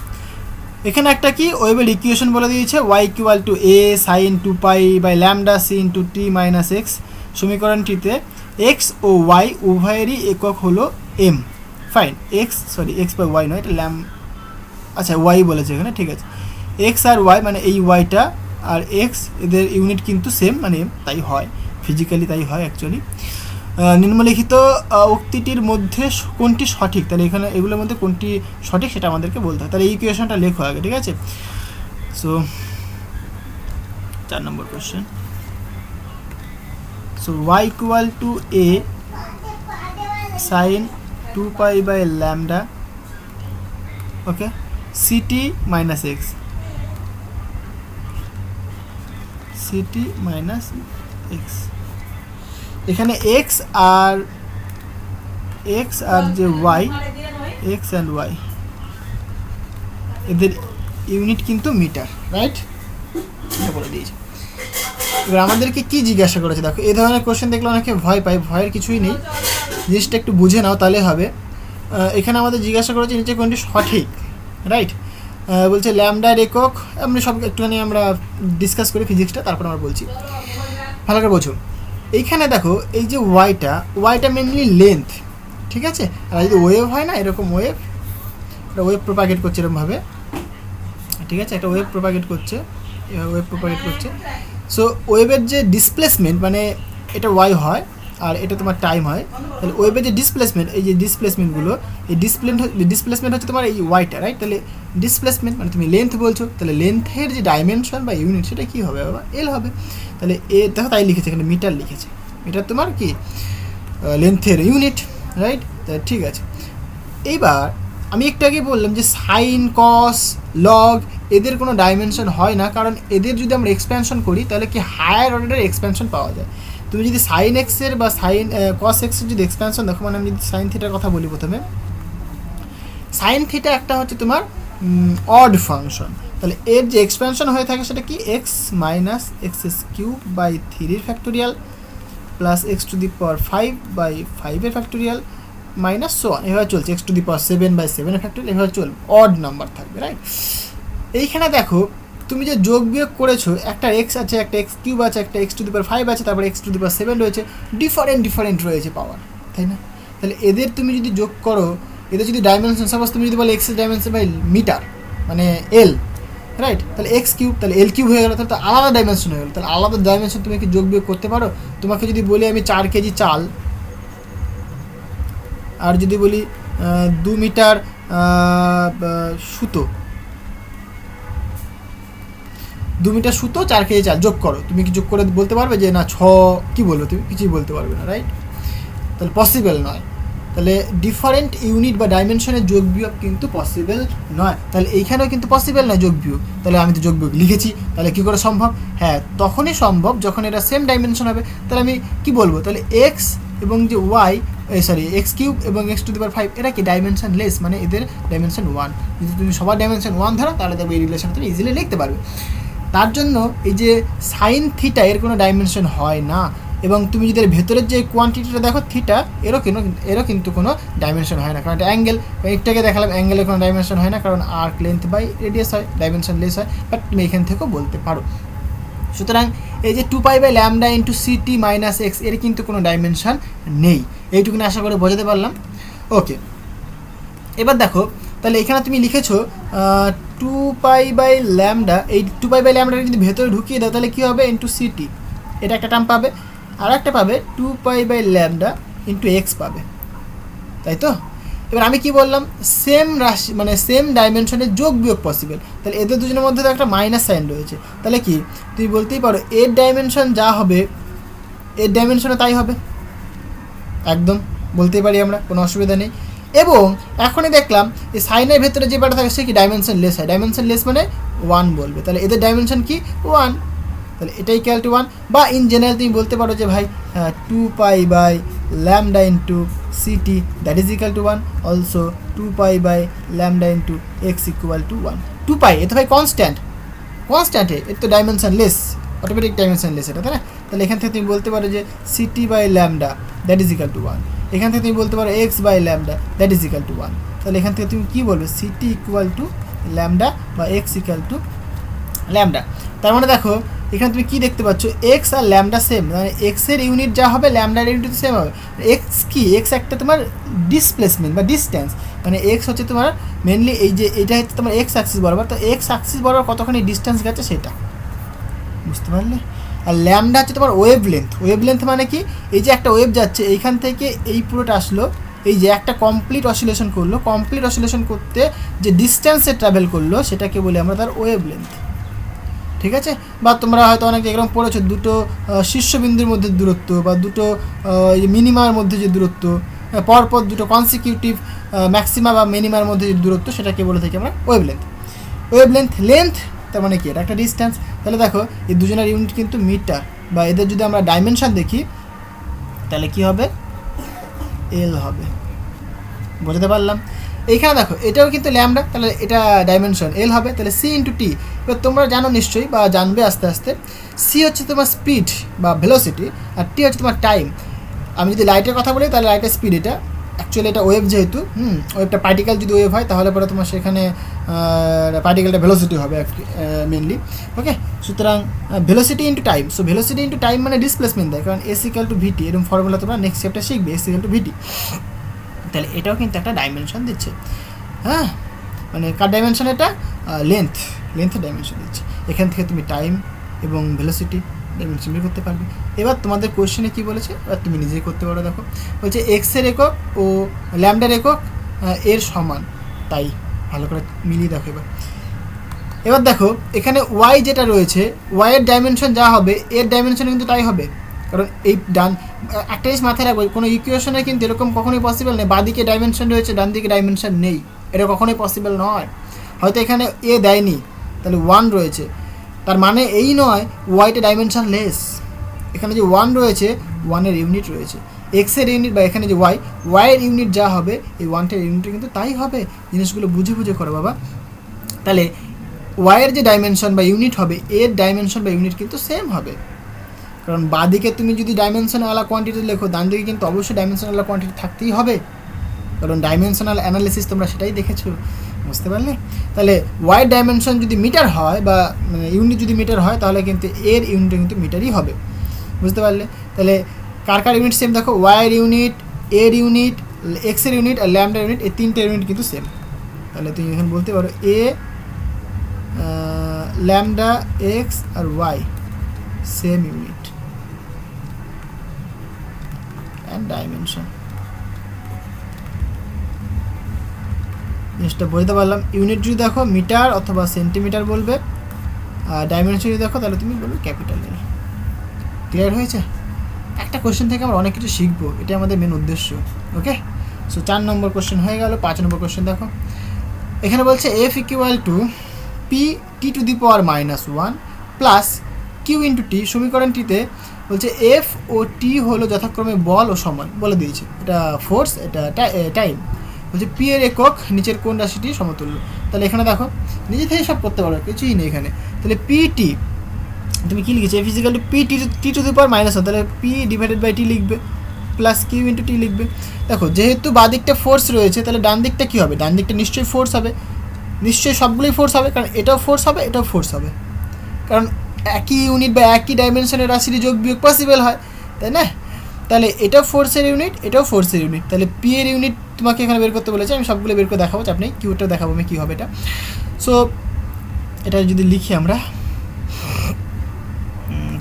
এখানে একটা কি ওয়েবের ইকুয়েশন বলে দিয়েছে, y equal to a sin 2π by lambda c into t minus X. সমীকরণটিতে এক্স ও ওয়াই উভয়েরই একক হলো m, fine. X by Y নয়, এটা আচ্ছা ওয়াই বলেছে এখানে, ঠিক আছে। এক্স আর ওয়াই মানে এই ওয়াইটা আর এক্স এদের ইউনিট কিন্তু সেম, মানে তাই হয়, ফিজিক্যালি তাই হয় অ্যাকচুয়ালি। নিম্নলিখিত উক্তিটির মধ্যে কোনটি সঠিক? তাহলে এখানে এগুলোর মধ্যে কোনটি সঠিক সেটা আমাদেরকে বলতে হয়। তাহলে এই ইকুয়েশনটা লেখো আগে, ঠিক আছে? So 4 number question. So y equal to a sin 2π by lambda, okay, ct minus x, ct minus x. এখানে এক্স আর যে ওয়াই, এক্স অ্যান্ড ওয়াই এদের ইউনিট কিন্তু মিটার, রাইট? এটা বলে দিয়েছে। এবার আমাদেরকে কি জিজ্ঞাসা করেছে দেখো, এই ধরনের কোশ্চেন দেখলে অনেকে ভয় পায়, ভয়ের কিছুই নেই, জিনিসটা একটু বুঝে নাও তাহলে হবে। এখানে আমাদের জিজ্ঞাসা করেছে নিচে কোনটি সঠিক, রাইট? বলছে ল্যামডার একক, আমরা সব একটুখানি আমরা ডিসকাস করি ফিজিক্সটা, তারপর আমরা বলছি, ভালো করে বোঝো। এইখানে দেখো এই যে ওয়াইটা মেনলি লেন্থ, ঠিক আছে? আর যদি ওয়েভ হয় না, এরকম ওয়েভ প্রোপাগেট করছে এরকমভাবে, ঠিক আছে? একটা ওয়েভ প্রোপাগেট করছে, সো ওয়েভের যে ডিসপ্লেসমেন্ট, মানে এটা ওয়াই হয় আর এটা তোমার টাইম হয়। তাহলে ওয়েভের যে ডিসপ্লেসমেন্ট, এই যে ডিসপ্লেসমেন্টগুলো, এই ডিসপ্লেসমেন্ট হচ্ছে তোমার এই ওয়াইটা, রাইট? তাহলে ডিসপ্লেসমেন্ট মানে তুমি লেন্থ বলছো, তাহলে লেন্থের যে ডাইমেনশন বা ইউনিট সেটা কী হবে বাবা? এল হবে। তাহলে এ দেখো তাই লিখেছে এখানে, মিটার লিখেছে, মিটার তোমার কি লেন্থের ইউনিট, রাইট? তাহলে ঠিক আছে। এইবার আমি একটু আগে বললাম যে সাইন, কস, লগ এদের কোনো ডাইমেনশন হয় না, কারণ এদের যদি আমরা এক্সপ্যানশন করি তাহলে কি হায়ার অর্ডারের এক্সপ্যানশন পাওয়া যায়। তুমি যদি সাইন এক্সের বা কস এক্সের যদি এক্সপ্যানশন দেখো, মানে আমি যদি সাইন থিটার কথা বলি প্রথমে, সাইন থিটা একটা হচ্ছে তোমার অড ফাংশন, তাহলে এর যে এক্সপ্যানশন হয়ে থাকে সেটা কি X minus X cube by 3 factorial plus X to the power 5 by 5 factorial minus so on, এভাবে চলছে, X to the power 7 by 7 factorial, এভাবে চলবে, অড নাম্বার থাকবে, রাইট? এইখানে দেখো তুমি যে যোগ বিয়োগ করেছো, একটা এক্স আছে, একটা এক্স কিউব আছে, একটা এক্স টু দি পাওয়ার 5 আছে, তারপরে এক্স টু দি পাওয়ার 7 রয়েছে, ডিফারেন্ট রয়েছে পাওয়ার, তাই না? তাহলে এদের তুমি যদি যোগ করো, এদের যদি ডাইমেনশন, সাপোজ তুমি যদি বলো এক্সের ডাইমেনশন বাই মিটার মানে এল, রাইট? তাহলে এক্স কিউব, তাহলে এল কিউব হয়ে গেলো, তাহলে তো আলাদা ডাইমেনশন হয়ে গেলো। তাহলে আলাদা ডাইমেনশন তুমি কি যোগ বিয়োগ করতে পারো? তোমাকে যদি বলি আমি 4 কেজি চাল, আর যদি বলি 2 মিটার সুতো, 2 মিটার সুতো 4 কেজি চাল যোগ করো, তুমি কি যোগ করে বলতে পারবে যে না 6? কী বলবো? তুমি কিছুই বলতে পারবে না, রাইট? তাহলে পসিবল নয়। তাহলে ডিফারেন্ট ইউনিট বা ডাইমেনশনের যোগ বিয়োগ কিন্তু পসিবল নয়। তাহলে এইখানেও কিন্তু পসিবল নয় যোগ বিয়োগ। তাহলে আমি তো যোগ বিয়োগ লিখেছি, তাহলে কী করে সম্ভব? হ্যাঁ, তখনই সম্ভব যখন এটা সেম ডাইমেনশন হবে। তাহলে আমি কি বলবো? তাহলে এক্স এবং যে ওয়াই, এক্স কিউব এবং এক্স টু দি পাওয়ার 5 এরা কি ডাইমেনশন লেস, মানে এদের ডাইমেনশন 1। যদি তুমি সবার ডাইমেনশন 1 ধরো, তাহলে দেখবে এই রিলেশন তুমি ইজিলি লিখতে পারবে। তার জন্য এই যে সাইন থিটা এর কোনো ডাইমেনশন হয় না, এবং তুমি যদি এর ভেতরের যে কোয়ান্টিটিটা দেখো থিটা, এরও কিন্তু কোনো ডাইমেনশন হয় না, কারণ এটা অ্যাঙ্গেল। একটাকে দেখালাম অ্যাঙ্গেলের কোনো ডাইমেনশন হয় না, কারণ আর্ক লেন্থ বাই রেডিয়াস হয়, ডাইমেনশন লেস হয়। বাট তুমি এখান থেকেও বলতে পারো। সুতরাং এই যে 2π/λ ইন্টু সিটি মাইনাস এক্স এর কিন্তু কোনো ডাইমেনশন নেই। এইটুকুনি আশা করে বোঝাতে পারলাম। ওকে, এবার দেখো তাহলে এখানে তুমি লিখেছো 2π/λ, এই 2π/λ যদি ভেতরে ঢুকিয়ে দাও তাহলে কী হবে, ইন্টু সিটি, এটা একটা টার্ম পাবে, আর একটা পাবে 2π/λ ইন্টু এক্স পাবে, তাই তো? এবার আমি কি বললাম, সেম রাশি মানে সেম ডাইমেনশনের যোগ বিয়োগ পসিবল, তাহলে এদের দুজনের মধ্যে তো একটা মাইনাস সাইন রয়েছে, তাহলে কি তুমি বলতেই পারো এর ডাইমেনশন যা হবে এর ডাইমেনশনও তাই হবে, একদম বলতেই পারি আমরা, কোনো অসুবিধা নেই। এবং এখনই দেখলাম এই সাইনের ভেতরে যে ব্যাপারটা থাকে সে কি ডাইমেনশন লেস হয়, ডাইমেনশন লেস মানে 1 বলবে, তাহলে এদের ডাইমেনশন কি 1, তাহলে এটা ইকুয়াল টু 1। বা ইন জেনারেল তুমি বলতে পারো যে ভাই 2π/λ into c t that is equal to 1, also 2π/λ into x equal to 1। 2π এ তো ভাই কনস্ট্যান্ট, কনস্ট্যান্টে এর তো dimension less, automatic dimension less এটা, তাই না? তাহলে এখান থেকে তুমি বলতে পারো যে সিটি/λ দ্যাট ইজ ইকুয়াল টু 1, এখান থেকে তুমি বলতে পারো x/λ that is equal to 1, তাহলে এখান থেকে তুমি কী বলবে, সিটি ইকুয়াল টু ল্যামডা বা এক্স ইকুয়াল টু ল্যামডা। তার মানে দেখো এখানে তুমি কী দেখতে পাচ্ছ, এক্স আর ল্যামডা সেম, মানে এক্সের ইউনিট যা হবে ল্যামডার ইউনিট সেম হবে। এক্স কি, এক্স একটা তোমার ডিসপ্লেসমেন্ট বা ডিস্ট্যান্স, মানে এক্স হচ্ছে তোমার মেনলি এই যে এটা হচ্ছে তোমার এক্স অ্যাক্সিস বরাবর, তো এক্স অ্যাক্সিস বরাবর কতখানি ডিস্ট্যান্স গেছে সেটা, বুঝতে পারলে? আর ল্যামডা হচ্ছে তোমার ওয়েভ লেন্থ, ওয়েভ লেন্থ মানে কি, এই যে একটা ওয়েভ যাচ্ছে এইখান থেকে এই পুরোটা আসলো, এই যে একটা কমপ্লিট অসিলেশন করলো, কমপ্লিট অসিলেশন করতে যে ডিস্ট্যান্সে ট্রাভেল করলো সেটাকে বলি আমরা তার ওয়েভ লেন্থ, ঠিক আছে? বা তোমরা হয়তো অনেক এরকম পড়েছো দুটো শীর্ষবিন্দুর মধ্যে দূরত্ব বা দুটো মিনিমার মধ্যে যে দূরত্ব, পরপর দুটো কনসিকিউটিভ ম্যাক্সিমা বা মিনিমার মধ্যে যে দূরত্ব সেটাকে বলে থাকি আমরা wave length. Wave length, length তার মানে কি, এটা একটা ডিস্ট্যান্স। তাহলে দেখো এই দুজনের ইউনিট কিন্তু মিটার, বা এদের যদি আমরা ডাইমেনশন দেখি তাহলে কি হবে, এল হবে, বুঝতে পারলাম? এইখানে দেখো এটাও কিন্তু ল্যামডা, তাহলে এটা ডাইমেনশন এল হবে, তাহলে সি ইন্টু টি। এবার তোমরা জানো নিশ্চয়ই বা জানবে আস্তে আস্তে, সি হচ্ছে তোমার স্পিড বা ভেলোসিটি, আর টি হচ্ছে তোমার টাইম। আমি যদি লাইটের কথা বলি তাহলে লাইটের স্পিড, এটা অ্যাকচুয়ালি এটা ওয়েভ, যেহেতু ওয়েভটা পার্টিকেল যদি ওয়েভ হয় তাহলে পরে তোমার সেখানে পার্টিকেলটা ভেলোসিটি হবে মেনলি, ওকে? সুতরাং velocity into time, so velocity into time মানে ডিসপ্লেসমেন্ট দেয়, কারণ এস ইকুয়াল টু ভিটি, এরকম ফর্মুলা তোমরা নেক্সট চ্যাপ্টারে শিখবে, এস ইকুয়াল টু ভিটি। তাহলে এটাও কিন্তু একটা ডাইমেনশন দিচ্ছে, হ্যাঁ, মানে কার ডাইমেনশন, এটা লেন্থের ডাইমেনশন দিচ্ছে। এখান থেকে তুমি টাইম এবং ভেলোসিটি ডাইমেনশন বের করতে পারবে। এবার তোমাদের কোয়েশ্চেনে কী বলেছে, এবার তুমি নিজেই করতে পারো। দেখো বলছে এক্সের একক ও ল্যামডার একক এর সমান, তাই ভালো করে মিলিয়ে দেখো। এবার দেখো এখানে ওয়াই যেটা রয়েছে, ওয়াইয়ের ডাইমেনশন যা হবে এর ডাইমেনশন কিন্তু তাই হবে, কারণ এই একটা জিনিস মাথায় রাখবো, কোনো ইকুয়েশনে কিন্তু এরকম কখনোই পসিবল নেই বাঁদিকে ডাইমেনশন রয়েছে ডান দিকে ডাইমেনশন নেই, এটা কখনোই পসিবল নয়। হয়তো এখানে এ দেয়নি তাহলে 1 রয়েছে, তার মানে এই নয় ওয়াইটা ডাইমেনশন লেস, এখানে যে 1 রয়েছে 1-এর ইউনিট রয়েছে, এক্সের ইউনিট বা এখানে যে ওয়াইয়ের ইউনিট যা হবে এই 1-টার ইউনিটে কিন্তু তাই হবে। জিনিসগুলো বুঝে বুঝে করো বাবা। তাহলে ওয়াইয়ের যে ডাইমেনশন বা ইউনিট হবে এর ডাইমেনশন বা ইউনিট কিন্তু সেম হবে, কারণ বাঁদিকে তুমি যদি ডাইমেনশনাল কোয়ান্টিটি লেখো ডান দিকে কিন্তু অবশ্যই ডাইমেনশনাল কোয়ান্টিটি থাকতেই হবে, কারণ ডাইমেনশনাল অ্যানালিসিস তোমরা সেটাই দেখেছো, বুঝতে পারলে? তাহলে ওয়াই ডাইমেনশন যদি মিটার হয় বা ইউনিট যদি মিটার হয় তাহলে কিন্তু এর ইউনিট কিন্তু মিটারই হবে, বুঝতে পারলে? তাহলে কার কার ইউনিট সেম দেখো, ওয়াইয়ের ইউনিট, এর ইউনিট, এক্সের ইউনিট আর ল্যামডার ইউনিট, এই 3টে ইউনিট কিন্তু সেম। তাহলে তুমি এখানে বলতে পারো এ ল্যামডা এক্স আর y same unit and dimension. জিনিসটা বলতে পারলাম। ইউনিট যদি দেখো মিটার অথবা সেন্টিমিটার বলবে, আর ডাইমেনশন যদি দেখো তাহলে তুমি বলবে ক্যাপিটাল এল। ক্লিয়ার হয়েছে? একটা কোশ্চেন থেকে আমরা অনেক কিছু শিখবো, এটা আমাদের মেন উদ্দেশ্য, ওকে? সো 4 নম্বর কোশ্চেন হয়ে গেল। 5 নম্বর কোশ্চেন দেখো, এখানে বলছে f equal to p t to the power -1 plus q into t. সমীকরণটিতে বলছে এফ ও টি হলো যথাক্রমে বল ও সময় বলে দিয়েছে, এটা ফোর্স, এটা টাইম। বলছে পি এর একক নিচের কোন রাশিটি সমতুল্য। তাহলে এখানে দেখো নিজে থেকে সব করতে পারো, কিছুই নেই এখানে। তাহলে পি টি তুমি কী লিখেছো, f equal to p t to the power -1, তাহলে পি ডিভাইডেড বাই টি লিখবে প্লাস কিউ ইন্টু টি লিখবে। দেখো যেহেতু বাঁ দিকটা ফোর্স রয়েছে তাহলে ডান দিকটা কী হবে, ডান দিকটা নিশ্চয়ই ফোর্স হবে, নিশ্চয়ই সবগুলোই ফোর্স হবে, কারণ এটাও ফোর্স হবে এটাও ফোর্স হবে, কারণ একই ইউনিট বা একই ডাইমেনশনের রাশির যোগ বিয়োগ পসিবল হয়, তাই না? তাহলে এটাও ফোর্সের ইউনিট, এটাও ফোর্সের ইউনিট, তাহলে পি এর ইউনিট তোমাকে এখানে বের করতে বলেছে। আমি সবগুলো বের করে দেখাবো, আপনি কিউটা দেখাবো আমি কী হবে এটা। সো এটা যদি লিখি আমরা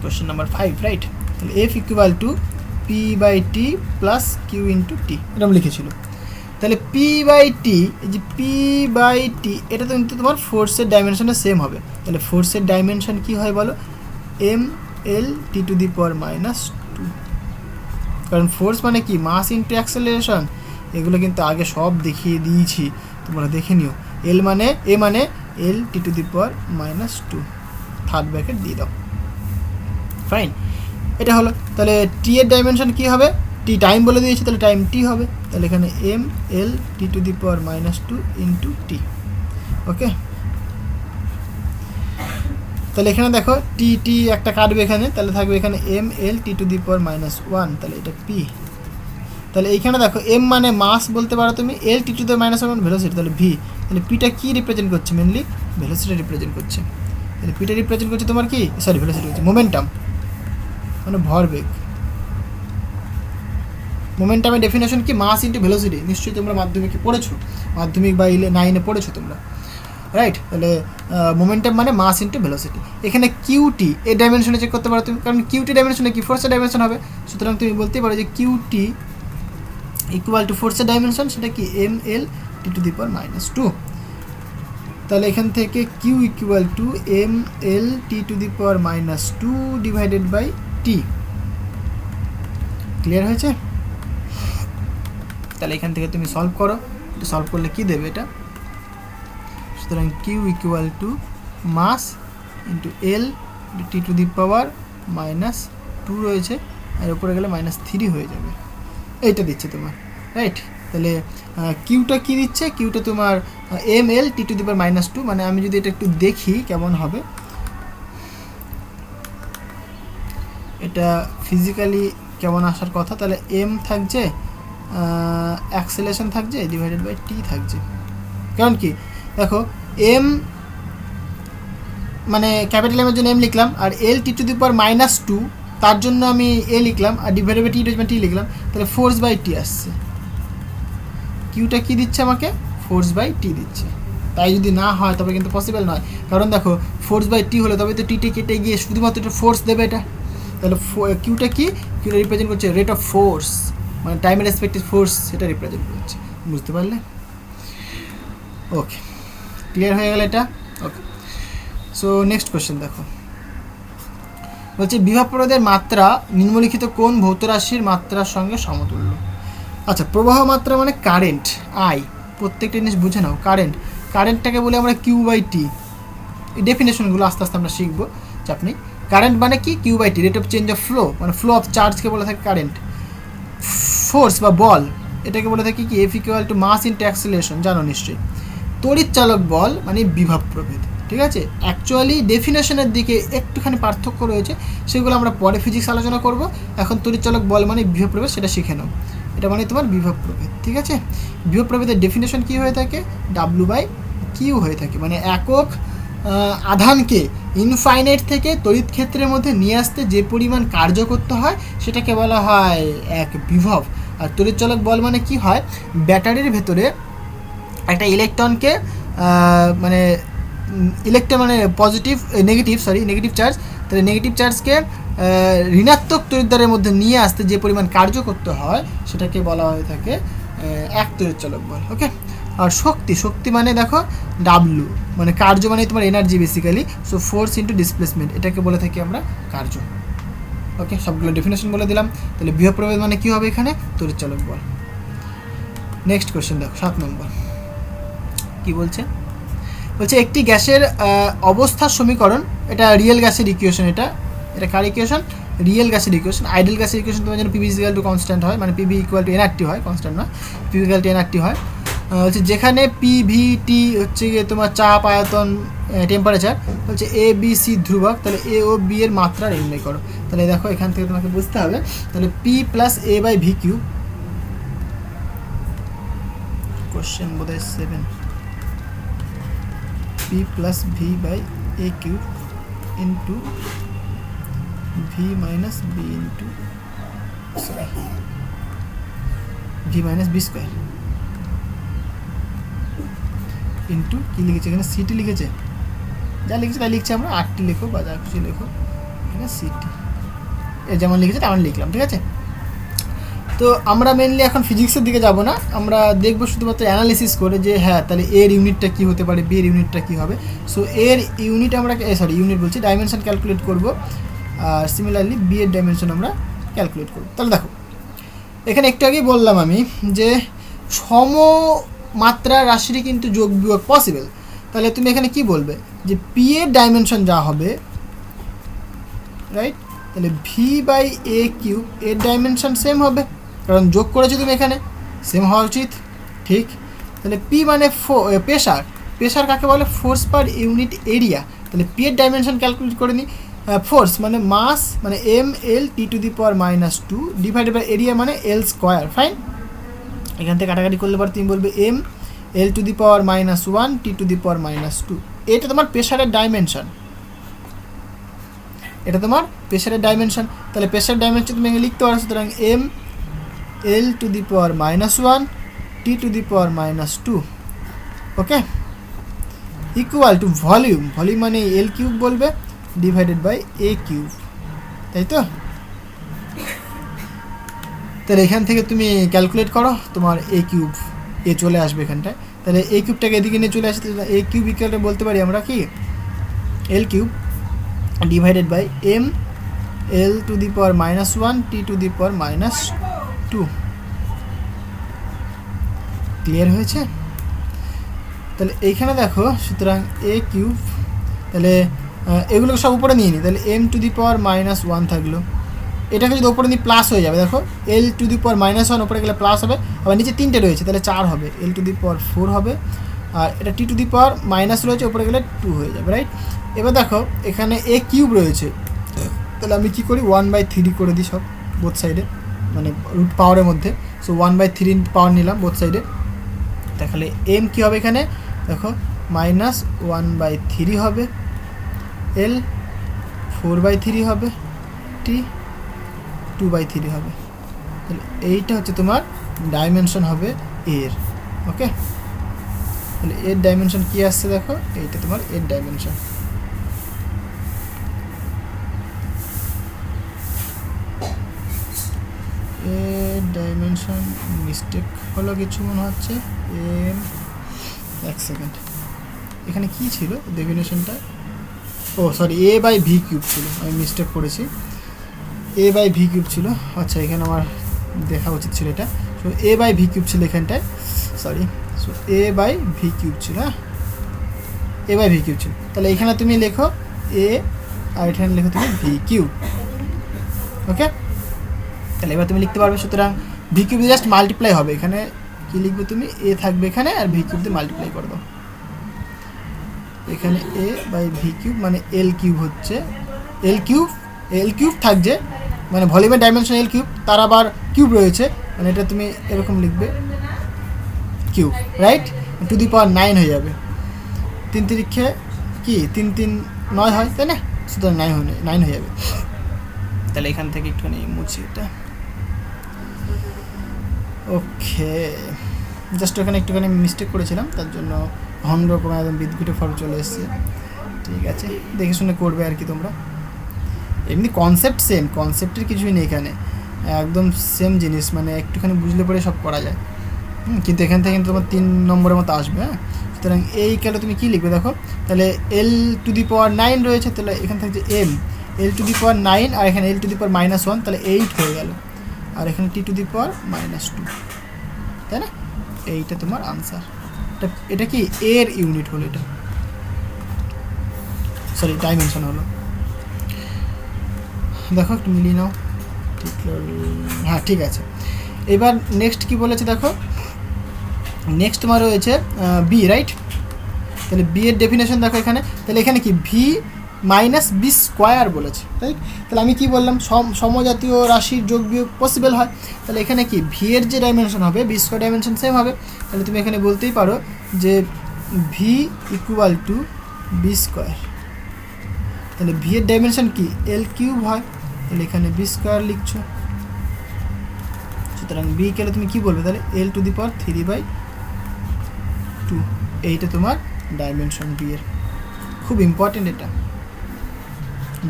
কোশ্চেন নাম্বার 5, রাইট? তাহলে f equal to p by t plus q into t, এরকম লিখেছিল। তাহলে পি বাই টি, এই যে পি বাই টি, এটা তো কিন্তু তোমার ফোর্সের ডাইমেনশনে সেম হবে। তাহলে ফোর্সের ডাইমেনশন কী হয় বলো? M L T to the power -2, কারণ ফোর্স মানে কি মাস ইন্টু অ্যাক্সেলারেশন, এগুলো কিন্তু আগে সব দেখিয়ে দিয়েছি, তোমরা দেখে নিও। এল মানে এ মানে l T to the power -2, third bracket দিয়ে দাও, ফাইন। এটা হলো। তাহলে টি এর ডাইমেনশন কী হবে? টি টাইম বলে দিয়েছি, তাহলে টাইম টি হবে। তাহলে এখানে m L T to the power -2 into t, okay. তাহলে এখানে দেখো টি টি একটা কাটবে এখানে, তাহলে থাকবে এখানে m L T to the power -1, তাহলে এটা পি। তাহলে এইখানে দেখো এম মানে মাস বলতে পারো তুমি, এল টি টু দি -1 ভেলোসিটি, তাহলে ভি। তাহলে পিটা কী রিপ্রেজেন্ট করছে? মেনলি ভেলোসিটি রিপ্রেজেন্ট করছে। তাহলে পিটা রিপ্রেজেন্ট করছে তোমার কি, সরি ভেলোসিটি হচ্ছে মোমেন্টাম, মানে ভরবেগ। মোমেন্টামের ডেফিনেশন কি? Mass into velocity. নিশ্চয়ই তোমরা মাধ্যমিকে পড়েছো, মাধ্যমিক বা 9-এ পড়েছো তোমরা, রাইট? তাহলে মোমেন্টাম মানে মাস ইন্টু ভেলোসিটি। এখানে কিউটি এই ডাইমেনশনে চেক করতে পারো তুমি, কারণ কিউটি ডাইমেনশনে কি ফোর্সের ডাইমেনশন হবে, সুতরাং তুমি বলতেই পারো যে কিউটি ইকুয়াল টু ফোর্সের ডাইমেনশন, সেটা কি M L T to the power -2। তাহলে এখান থেকে Q equal to M L T to the power -2 divided by T. Clear হয়েছে? তাহলে এখান থেকে তুমি সলভ করো, এটা সলভ করলে কী দেবে এটা? সুতরাং q equal to mass into l T to the power -2 রয়েছে, আর উপরে গেলে -3 হয়ে যাবে, এইটা দিচ্ছে তোমার, রাইট? তাহলে কিউটা কী দিচ্ছে? কিউটা তোমার M L T to the power -2, মানে আমি যদি এটা একটু দেখি কেমন হবে, এটা ফিজিক্যালি কেমন আসার কথা। তাহলে এম থাকছে, অ্যাক্সেলারেশন থাকছে, ডিভাইডেড বাই টি থাকছে। কারণ কি দেখো, এম মানে ক্যাপিটাল এমের জন্য এম লিখলাম, আর এল টি টু দি পাওয়ার -2 তার জন্য আমি এ লিখলাম, আর ডিভাইডেড বাই টি লিখলাম, তাহলে ফোর্স বাই টি আসছে। কিউটা কী দিচ্ছে আমাকে? ফোর্স বাই টি দিচ্ছে। তাই যদি না হয় তবে কিন্তু পসিবল নয়, কারণ দেখো ফোর্স বাই টি হলে তবে তো টিটি কেটে গিয়ে শুধুমাত্র এটা ফোর্স দেবে এটা। তাহলে কিউটা কি? কিউটা রিপ্রেজেন্ট করছে রেট অফ ফোর্স, মানে টাইমের রেসপেক্টিভ ফোর্স, সেটা রিপ্রেজেন্ট করছে। বুঝতে পারলে? ওকে, ক্লিয়ার হয়ে গেল এটা, ওকে। সো নেক্সট কোয়েশ্চেন দেখো, বলছে বিভব প্রবাহের মাত্রা নিম্নলিখিত কোন ভৌত রাশির মাত্রার সঙ্গে সমতুল্য? আচ্ছা, প্রবাহ মাত্রা মানে কারেন্ট, আই, প্রত্যেকটা জিনিস বুঝে নাও। কারেন্টটাকে বলে আমরা কিউ বাই টি, এই ডেফিনেশনগুলো আস্তে আস্তে আমরা শিখবো, চাপ নেই। কারেন্ট মানে কি? Q by T, rate of change of flow, মানে ফ্লো অফ চার্জকে বলে থাকে কারেন্ট। ফোর্স বা বল, এটাকে বলে থাকি কি? F equal to mass into acceleration, জানো নিশ্চয়ই। তড়িৎ চালক বল মানে বিভব প্রভেদ, ঠিক আছে? অ্যাকচুয়ালি ডেফিনেশনের দিকে একটুখানি পার্থক্য রয়েছে, সেগুলো আমরা পরে ফিজিক্স আলোচনা করব। এখন তড়িৎ চালক বল মানে বিভব প্রভেদ, সেটা শিখে নাও। এটা মানে তোমার বিভব প্রভেদ, ঠিক আছে? বিভব প্রভেদের ডেফিনেশন কী হয়ে থাকে? ডাব্লু বাই কিউ হয়ে থাকে, মানে একক আধানকে ইনফাইনাইট থেকে তড়িৎ ক্ষেত্রের মধ্যে নিয়ে আসতে যে পরিমাণ কার্য করতে হয় সেটাকে বলা হয় এক বিভব। আর তড়িৎ চালক বল মানে কি হয়? ব্যাটারির ভেতরে একটা ইলেকট্রনকে মানে ইলেকট্রন মানে নেগেটিভ চার্জ, তাহলে নেগেটিভ চার্জকে ঋণাত্মক তড়িৎদ্বারের মধ্যে নিয়ে আসতে যে পরিমাণ কার্য করতে হয় সেটাকে বলা হয়ে থাকে এক তড়িৎ চালক বল, ওকে। আর শক্তি মানে দেখো ডাব্লু, মানে কার্য মানে তোমার energy basically, so force into displacement, এটাকে বলে থাকি আমরা কার্য, ওকে। সবগুলো ডেফিনেশন বলে দিলাম। তাহলে বিভব প্রভেদ মানে কী হবে? এখানে তড়িৎ চালক বল। নেক্সট কোয়েশ্চেন দেখো, 7 নম্বর কি বলছে? একটি গ্যাসের অবস্থার সমীকরণ, এটা রিয়েল গ্যাসের ইকুয়েশন, এটা কার ইকুয়েশন? রিয়েল গ্যাসের ইকুয়েশন। আইডিয়াল গ্যাসের ইকুয়েশন তোমার যেন পিভি ইকুয়াল টু কনস্ট্যান্ট হয়, মানে পিভি ইকুয়াল টু এনআরটি হয়, কনস্ট্যান্ট নয়, পিভি ইকুয়াল টু এনআরটি হয়। যেখানে পিভিটি হচ্ছে গিয়ে তোমার চাপ, আয়তন, টেম্পারেচার, বলছে এ বি সি ধ্রুবক, তাহলে এ ও বি এর মাত্রা নির্ণয় করো। তাহলে দেখো এখান থেকে তোমাকে বুঝতে হবে, তাহলে p plus a by v q, question বোধহয় 7, p plus v by a q into v minus b into v minus b square into কী লিখেছে এখানে সিটি লিখেছে, যা লিখেছে তাই লিখছে আমরা, আরটি লেখো বা যা কিছু লেখো, এখানে সিটি এ যেমন লিখেছে তেমন লিখলাম, ঠিক আছে। তো আমরা মেনলি এখন ফিজিক্সের দিকে যাব না, আমরা দেখবো শুধুমাত্র অ্যানালিসিস করে যে হ্যাঁ তাহলে এর ইউনিটটা কী হতে পারে, বি এর ইউনিটটা কী হবে। সো এর ইউনিট আমরা ইউনিট বলছি ডাইমেনশন ক্যালকুলেট করব, আর সিমিলারলি বি এর ডাইমেনশন আমরা ক্যালকুলেট করব। তাহলে দেখো এখানে একটু আগেই বললাম আমি যে সমমাত্রা রাশিরই কিন্তু যোগ বিয়োগ পসিবল। তাহলে তুমি এখানে কি বলবে যে পি এর ডাইমেনশন যা হবে, রাইট, তাহলে ভি বাই এ কিউব এর ডাইমেনশন সেম হবে, কারণ যোগ করেছো তুমি এখানে, সেম হওয়া উচিত, ঠিক। তাহলে পি মানে প্রেশার, প্রেশার কাকে বলে, ফোর্স পার ইউনিট এরিয়া। তাহলে পি এর ডাইমেনশন ক্যালকুলেট করে নিই, ফোর্স মানে মাস মানে M L T to the power -2 divided by area মানে এল স্কোয়ার, ফাইন। এখান থেকে কাটাকাটি করলে পর তুমি বলবে m L to the power -1 T to the power -2, এটা তোমার প্রেশারের ডাইমেনশন, এটা তোমার প্রেশারের ডাইমেনশন। তাহলে প্রেশারের ডাইমেনশন তুমি এখানে লিখতে পারো, সুতরাং M L to the power -1 T to the power -2, okay, equal to volume, volume মানে এল কিউব বলবে ডিভাইডেড বাই এ কিউব, তাই তো। তাহলে এখান থেকে তুমি ক্যালকুলেট করো, তোমার এ কিউব এ চলে আসবে এখানটায়। তাহলে এ কিউবটাকে এদিকে নিয়ে চলে আসে, এ কিউব ইকুয়ালটা বলতে পারি আমরা কি এল cube divided by m L to the power -1 T to the power -2, clear হয়েছে। তাহলে এইখানে দেখো, সুতরাং এ কিউব, তাহলে এগুলোকে সব উপরে নিয়ে নিই, তাহলে এম টু দি পাওয়ার -1 থাকলো, এটাকে যদি ওপরে নিই প্লাস হয়ে যাবে, দেখো এল টু দি পাওয়ার -1 ওপরে গেলে প্লাস হবে, আবার নিচে 3টে রয়েছে তাহলে 4 হবে, এল টু দি পাওয়ার 4 হবে, আর এটা টি টু দি পাওয়ার মাইনাস রয়েছে ওপরে গেলে 2 হয়ে যাবে, রাইট। এবার দেখো এখানে এ কিউব রয়েছে, তাহলে আমি কী করি 1/3 করে দিই সব বোথ সাইডে, মানে রুট পাওয়ারের মধ্যে। সো 1/3 পাওয়ার নিলাম বোথ সাইডে, তাহলে এম কী হবে এখানে দেখো -1/3 হবে, এল 4/3 হবে, টি 2/3 হবে। তাহলে এইটা হচ্ছে তোমার ডাইমেনশন হবে এর, ওকে। তাহলে এর ডাইমেনশন কী আসছে দেখো, এইটা তোমার এর ডাইমেনশন। এর ডাইমেনশন মিস্টেক হলো কিছু মনে হচ্ছে, এক সেকেন্ড, এখানে কি ছিল ডেফিনেশনটা, oh sorry a by V cube ছিল, আমি মিস্টেক করেছি, এ বাই ভি কিউব ছিল, আচ্ছা এখানে আমার দেখা উচিত ছিল এটা, so A by V cube ছিল এখানটায়, sorry, so A by V cube ছিল, হ্যাঁ এ বাই ভি কিউব ছিল। তাহলে এখানে তুমি লেখো এ আর এখানে লেখো তুমি ভি কিউব, ওকে। তাহলে এবার তুমি লিখতে পারবে, সুতরাং ভি কিউব জাস্ট মাল্টিপ্লাই হবে, এখানে কি লিখবে তুমি এ থাকবে এখানে আর ভি কিউব দিয়ে মাল্টিপ্লাই করে দাও, এখানে এ বাই ভি কিউব মানে এল কিউব হচ্ছে, এল কিউব থাকছে মানে ভলিউমের ডাইমেনশন এল কিউব, তার আবার কিউব রয়েছে, মানে এটা তুমি এরকম লিখবে কিউব, রাইট, টু দি পাওয়ার 9 হয়ে যাবে, 3 তিরিক্ষে কি 3 3 9 হয়, তাই না, সুতরাং 9 হয়ে যাবে। তাহলে এখান থেকে একটুখানি মুছি এটা, ওকে, জাস্ট ওখানে একটুখানি মিস্টেক করেছিলাম, তার জন্য রকম একদম বিদ্যুটে ফর্ম চলে এসছে, ঠিক আছে, দেখে শুনে করবে আর কি তোমরা। এমনি কনসেপ্ট সেম, কনসেপ্টের কিছুই নেই এখানে, একদম সেম জিনিস, মানে একটুখানি বুঝলে পরে সব করা যায়, কিন্তু এখান থেকে কিন্তু তোমার 3 নম্বরের মতো আসবে, হ্যাঁ। সুতরাং এই কালে তুমি কী লিখবে দেখো, তাহলে এল টু দি পাওয়ার 9 রয়েছে, তাহলে এখান থেকে এম এল টু দি পাওয়ার 9 আর এখানে এল টু দি পাওয়ার -1, তাহলে 8 হয়ে গেল, আর এখানে টি টু দি পাওয়ার -2, তাই না, এইটা তোমার আনসার। এটা কি এর ইউনিট হলো, এটা সরি ডাইমেনশন হলো, দেখো একটু মিলিয়ে নাও, ঠিক, হ্যাঁ ঠিক আছে। এবার নেক্সট কি বলেছে দেখো, নেক্সট তোমার রয়েছে বি, রাইট। তাহলে বি এর ডেফিনেশন দেখো এখানে, তাহলে এখানে কি ভি মাইনাস বি স্কোয়ার বলেছে, রাইট। তাহলে আমি কি বললাম সমজাতীয় রাশির যোগ বিয়োগ পসিবল হয়, তাহলে এখানে কি ভি এর যে ডাইমেনশন হবে বি স্কোয়ার ডাইমেনশন সেম হবে, তাহলে তুমি এখানে বলতেই পারো যে V equal to B square, তাহলে ভি এর ডাইমেনশন কি এল কিউব হয়, তাহলে এখানে বি স্কোয়ার লিখছো। সুতরাং বি কে তুমি কি বলবে তাহলে এল টু দি পাওয়ার 3/2, এইটা তোমার ডাইমেনশন বি এর। খুব ইম্পর্টেন্ট এটা,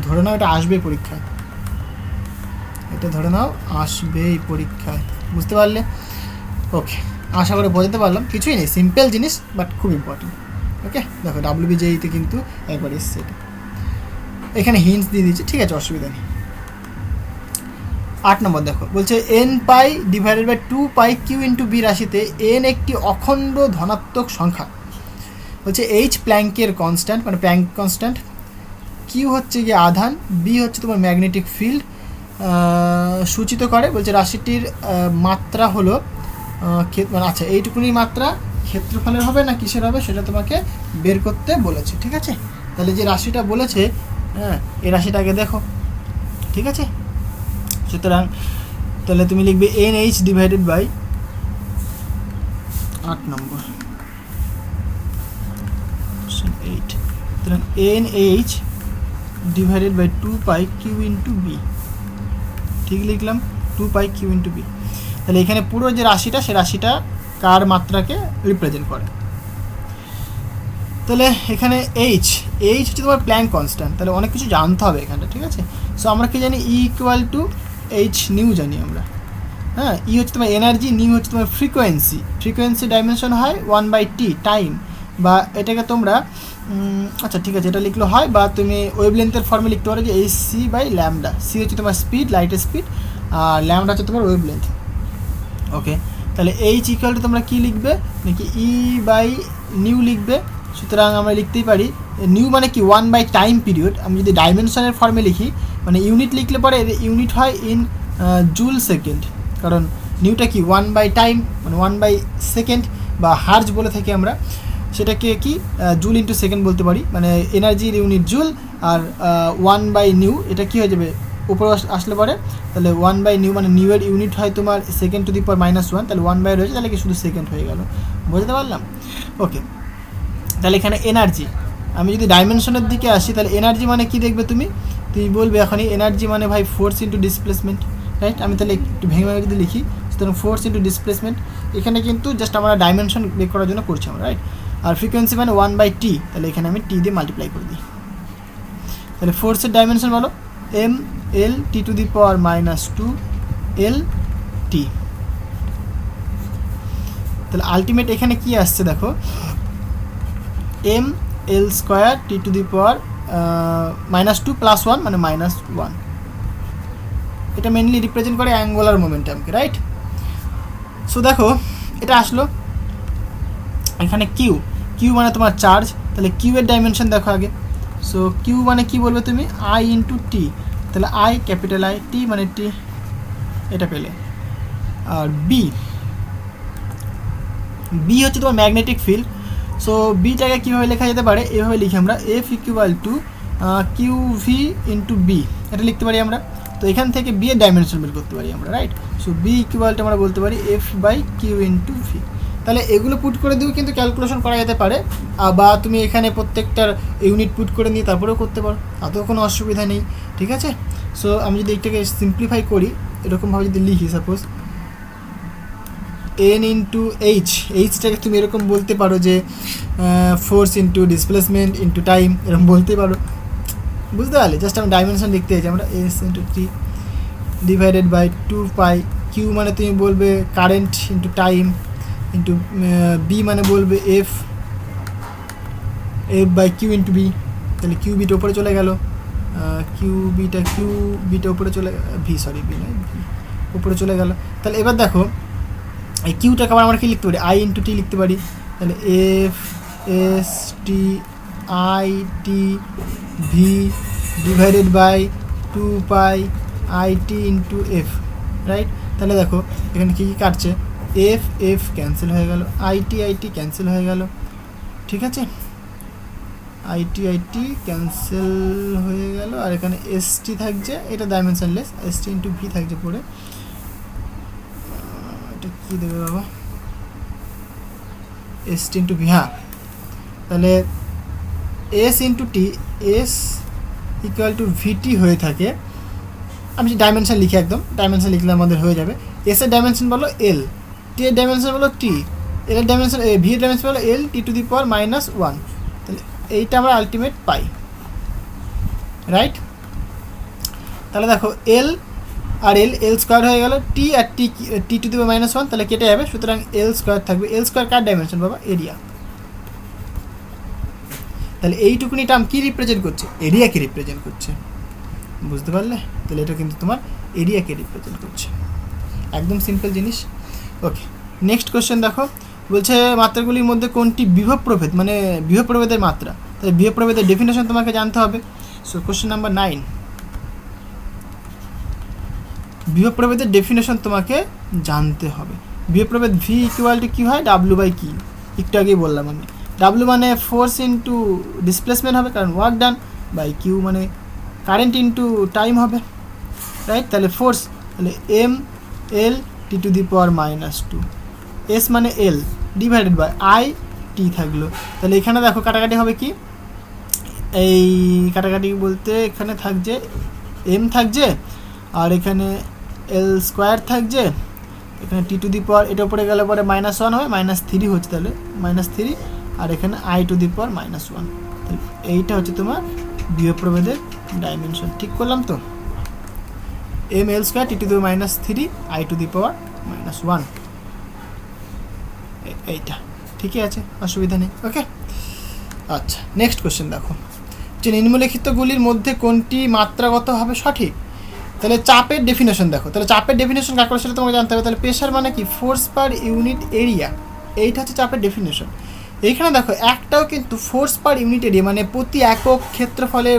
ধরে নাও এটা আসবে পরীক্ষায়, এটা ধরে নাও আসবেই পরীক্ষায়, বুঝতে পারলে? ওকে, আশা করে বোঝাতে পারলাম, কিছুই নেই, সিম্পল জিনিস বাট খুব ইম্পর্টেন্ট। ওকে, দেখো WBJEতে কিন্তু একবার এসছে এটা, এখানে হিন্টস দিয়ে দিচ্ছি, ঠিক আছে, অসুবিধা নেই। 8 নম্বর দেখো, বলছে n pi divided by 2 pi Q into B রাশিতে n একটি অখণ্ড ধনাত্মক সংখ্যা। বলছে এইচ প্ল্যাঙ্কের কনস্ট্যান্ট, মানে প্ল্যাঙ্ক কনস্ট্যান্ট, কিউ হচ্ছে গিয়ে আধান, বি হচ্ছে তোমার ম্যাগনেটিক ফিল্ড সূচিত করে। বলছে রাশিটির মাত্রা হলো মানে আচ্ছা এইটুকুনি মাত্রা ক্ষেত্রফলের হবে না কিসের হবে সেটা তোমাকে বের করতে বলেছে, ঠিক আছে? তাহলে যে রাশিটা বলেছে, হ্যাঁ, এই রাশিটাকে দেখো, ঠিক আছে? সুতরাং তাহলে তুমি লিখবে NH ডিভাইডেড বাই 8 নম্বর 8, সুতরাং NH divided by 2 pi Q into B, ঠিক লিখলাম, 2 পাই কিউ ইন্টু বি। তাহলে এখানে পুরো যে রাশিটা সে রাশিটা কার মাত্রাকে রিপ্রেজেন্ট করে। তাহলে এখানে এইচ হচ্ছে তোমার প্ল্যাঙ্ক কনস্ট্যান্ট, তাহলে অনেক কিছু জানতে হবে এখানটা, ঠিক আছে? সো আমরা কি জানি E equal to H new জানি আমরা, হ্যাঁ। ই হচ্ছে তোমার এনার্জি, নিউ হচ্ছে তোমার ফ্রিকোয়েন্সি ডাইমেনশন হয় 1/t টাইম, বা এটাকে তোমরা আচ্ছা ঠিক আছে এটা লিখলে হয়, বা তুমি ওয়েভলেন্থের ফর্মে লিখতে পারো যে h/λ। সি হচ্ছে তোমার স্পিড, লাইটের স্পিড, আর ল্যামডা হচ্ছে তোমার ওয়েভলেন্থ। ওকে, তাহলে এইচ ইকুয়াল টু তোমরা কী লিখবে নাকি E/নিউ লিখবে। সুতরাং আমরা লিখতেই পারি নিউ মানে কি 1/টাইম পিরিয়ড। আমি যদি ডাইমেনশনের ফর্মে লিখি মানে ইউনিট লিখলে পরে ইউনিট হয় ইন জুল সেকেন্ড, কারণ নিউটা কি 1/টাইম মানে 1/সেকেন্ড, বা হার্জ বলে থাকি আমরা, সেটাকে কি জুল ইন্টু সেকেন্ড বলতে পারি, মানে এনার্জির ইউনিট জুল, আর 1/নিউ এটা কি হয়ে যাবে উপরে আসলে পরে, তাহলে 1/নিউ মানে নিউয়ের ইউনিট হয় তোমার সেকেন্ড টু দি পাওয়ার -1, তাহলে 1/, রয়েছে তাহলে কি শুধু সেকেন্ড হয়ে গেল, বুঝতে পারলাম? ওকে, তাহলে এখানে এনার্জি, আমি যদি ডাইমেনশনের দিকে আসি তাহলে এনার্জি মানে কি দেখবে তুমি বলবে এখনই এনার্জি মানে ভাই ফোর্স ইন্টু ডিসপ্লেসমেন্ট, রাইট? আমি তাহলে একটু ভেঙে ভেঙে যদি লিখি, সুতরাং ফোর্স ইন্টু ডিসপ্লেসমেন্ট, এখানে কিন্তু জাস্ট আমরা ডাইমেনশন বের করার জন্য করছি আমরা, রাইট? আর ফ্রিকোয়েন্সি মানে 1/t, তাহলে এখানে আমি t দিয়ে মাল্টিপ্লাই করে দিই। তাহলে ফোর্সের ডাইমেনশন বলো ml t to the power -2 lt। তাহলে আলটিমেট এখানে কি আসছে দেখো, ml square t to the power -2 + 1 মানে -1। এটা মেনলি রিপ্রেজেন্ট করে অ্যাঙ্গুলার মোমেন্টামকে, রাইট? সো দেখো এটা আসলো। এখানে কিউ মানে তোমার চার্জ, তাহলে কিউ এর ডাইমেনশন দেখো আগে। সো কিউ মানে কি বলবে তুমি I ইন্টু টি, তাহলে I ক্যাপিটাল I, টি মানে টি, এটা পেলে। আর বি হচ্ছে তোমার ম্যাগনেটিক ফিল্ড। সো বিটাকে কীভাবে লেখা যেতে পারে, এভাবে লিখি আমরা F equal to Q V into B, এটা লিখতে পারি আমরা। তো এখান থেকে বি এর ডাইমেনশন বের করতে পারি আমরা, right? So B equal to আমরা বলতে পারি F/কিউ ইন্টু ভি। তাহলে এগুলো পুট করে দিয়েও কিন্তু ক্যালকুলেশন করা যেতে পারে, বা তুমি এখানে প্রত্যেকটার ইউনিট পুট করে নিয়ে তারপরেও করতে পারো, তাতেও কোনো অসুবিধা নেই, ঠিক আছে? সো আমি যদি এটাকে সিম্পলিফাই করি, এরকমভাবে যদি লিখি সাপোজ n ইন্টু এইচটাকে তুমি এরকম বলতে পারো যে force into displacement into time, এরকম বলতে পারো, বুঝতে পারলে? জাস্ট আমি ডাইমেনশন লিখতে চাইছি আমরা s into T divided by 2 pi, Q মানে তুমি বলবে current into time into B মানে বলবে F/কিউ ইন্টু বি, তাহলে কিউ বিটা উপরে চলে গেল, কিউ বিটা উপরে চলে বি নয় উপরে চলে গেল। তাহলে এবার দেখো এই কিউটাকে আবার আমরা কী লিখতে পারি I ইন্টু টি লিখতে পারি, তাহলে F/ST/IT V divided by 2 pi IT into F, right? তাহলে দেখো এখানে কী কাটছে, এফ ক্যান্সেল হয়ে গেল, IT ক্যান্সেল হয়ে গেল, ঠিক আছে? IT ক্যান্সেল হয়ে গেল, আর এখানে ST থাকছে, এটা ডাইমেনশনলেস, ST ইন্টু ভি থাকছে পরে, এটা কী দেবে বাবা, ST ইন্টু ভি, হ্যাঁ। তাহলে S into t, equal to v t হয়ে থাকে, আমি ডাইমেনশন লিখি, একদম ডাইমেনশন লিখলে আমাদের হয়ে যাবে। এস এর ডাইমেনশন বলো এল, টি এর ডাইমেনশন বলো টি, এল এর ডাইমেনশন ভি এর ডাইমেনশন বলো L T to the power -1। তাহলে এইটা আমরা আলটিমেট পাই, রাইট। তাহলে দেখো এল আর এল স্কোয়ার হয়ে গেল, টি আর টি টু দি পাওয়ার -1 তাহলে কেটে যাবে, সুতরাং এল স্কোয়ার থাকবে। এল স্কোয়ার কার ডাইমেনশন বাবা? এরিয়া। তাহলে এইটুকুনি টার্ম কী রিপ্রেজেন্ট করছে? এরিয়াকে রিপ্রেজেন্ট করছে, বুঝতে পারলে? তাহলে এটা কিন্তু তোমার এরিয়াকে রিপ্রেজেন্ট করছে, একদম সিম্পল জিনিস। ওকে, নেক্সট কোশ্চেন দেখো, বলছে মাত্রাগুলির মধ্যে কোনটি বিভব প্রভেদ, মানে বিভব প্রভেদের মাত্রা। তাহলে বিভব প্রভেদের ডেফিনেশন তোমাকে জানতে হবে। সো কোশ্চেন নাম্বার 9, বিভব প্রভেদের ডেফিনেশন তোমাকে জানতে হবে। বিভব প্রভেদ ভি ইকুয়াল টু কী হয়? ডাব্লু বাই কি, একটু আগেই বললাম আমি। ডাব্লু মানে ফোর্স ইন্টু ডিসপ্লেসমেন্ট হবে, কারণ ওয়ার্ক ডান, বাই কিউ মানে কারেন্ট ইন্টু টাইম হবে, রাইট। তাহলে ফোর্স, তাহলে m L T to the power -2, s মানে l divided by i t থাকলো। তাহলে এখানে দেখো কাটাকাটি হবে কি, এই কাটাকাটি বলতে এখানে থাকছে এম থাকছে, আর এখানে এল স্কোয়ার থাকছে, এখানে টি টু দি পাওয়ার এটা উপরে গেলে পরে -1 হবে, -3 হচ্ছে, তাহলে -3, আর এখানে আই টু দি পাওয়ার -1। তাহলে এইটা হচ্ছে তোমার বিভব প্রভেদের ডাইমেনশন, ঠিক করলাম তো? M l square t to the power -3 i to the power -1, এইটা ঠিকই আছে, অসুবিধা নেই। ওকে, আচ্ছা নেক্সট কোশ্চেন দেখো, যে নিম্নলিখিতগুলির মধ্যে কোনটি মাত্রাগতভাবে সঠিক। তাহলে চাপের ডেফিনেশন দেখো, তাহলে চাপের ডেফিনেশন কাকে করে সেটা তোমাকে জানতে হবে। তাহলে প্রেশার মানে কি? ফোর্স পার ইউনিট এরিয়া, এইটা হচ্ছে চাপের ডেফিনেশন। এইখানে দেখো একটাও কিন্তু ফোর্স পার ইউনিট এরিয়া মানে প্রতি একক ক্ষেত্রফলে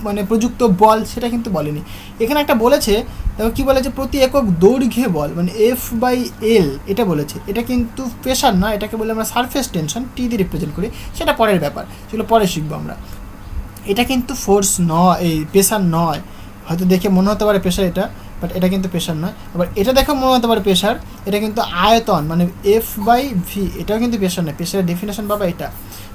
মানে প্রযুক্ত বল সেটা কিন্তু বলেনি। এখানে একটা বলেছে, দেখো কী বলেছে, প্রতি একক দৈর্ঘ্যে বল মানে F/L এটা বলেছে। এটা কিন্তু প্রেশার না, এটাকে বলে আমরা সারফেস টেনশন, টি দিয়ে রিপ্রেজেন্ট করি, সেটা পরের ব্যাপার, সেগুলো পরে শিখবো আমরা। এটা কিন্তু ফোর্স নয়, এই প্রেশার নয়। হয়তো দেখে মনে হতে পারে প্রেশার এটা, বাট এটা কিন্তু প্রেশার নয়। আবার এটা দেখে মনে হতে পারে প্রেশার, এটা কিন্তু আয়তন মানে F/V, এটাও কিন্তু প্রেশার নয়। প্রেশারের ডেফিনেশন পাবা এটা,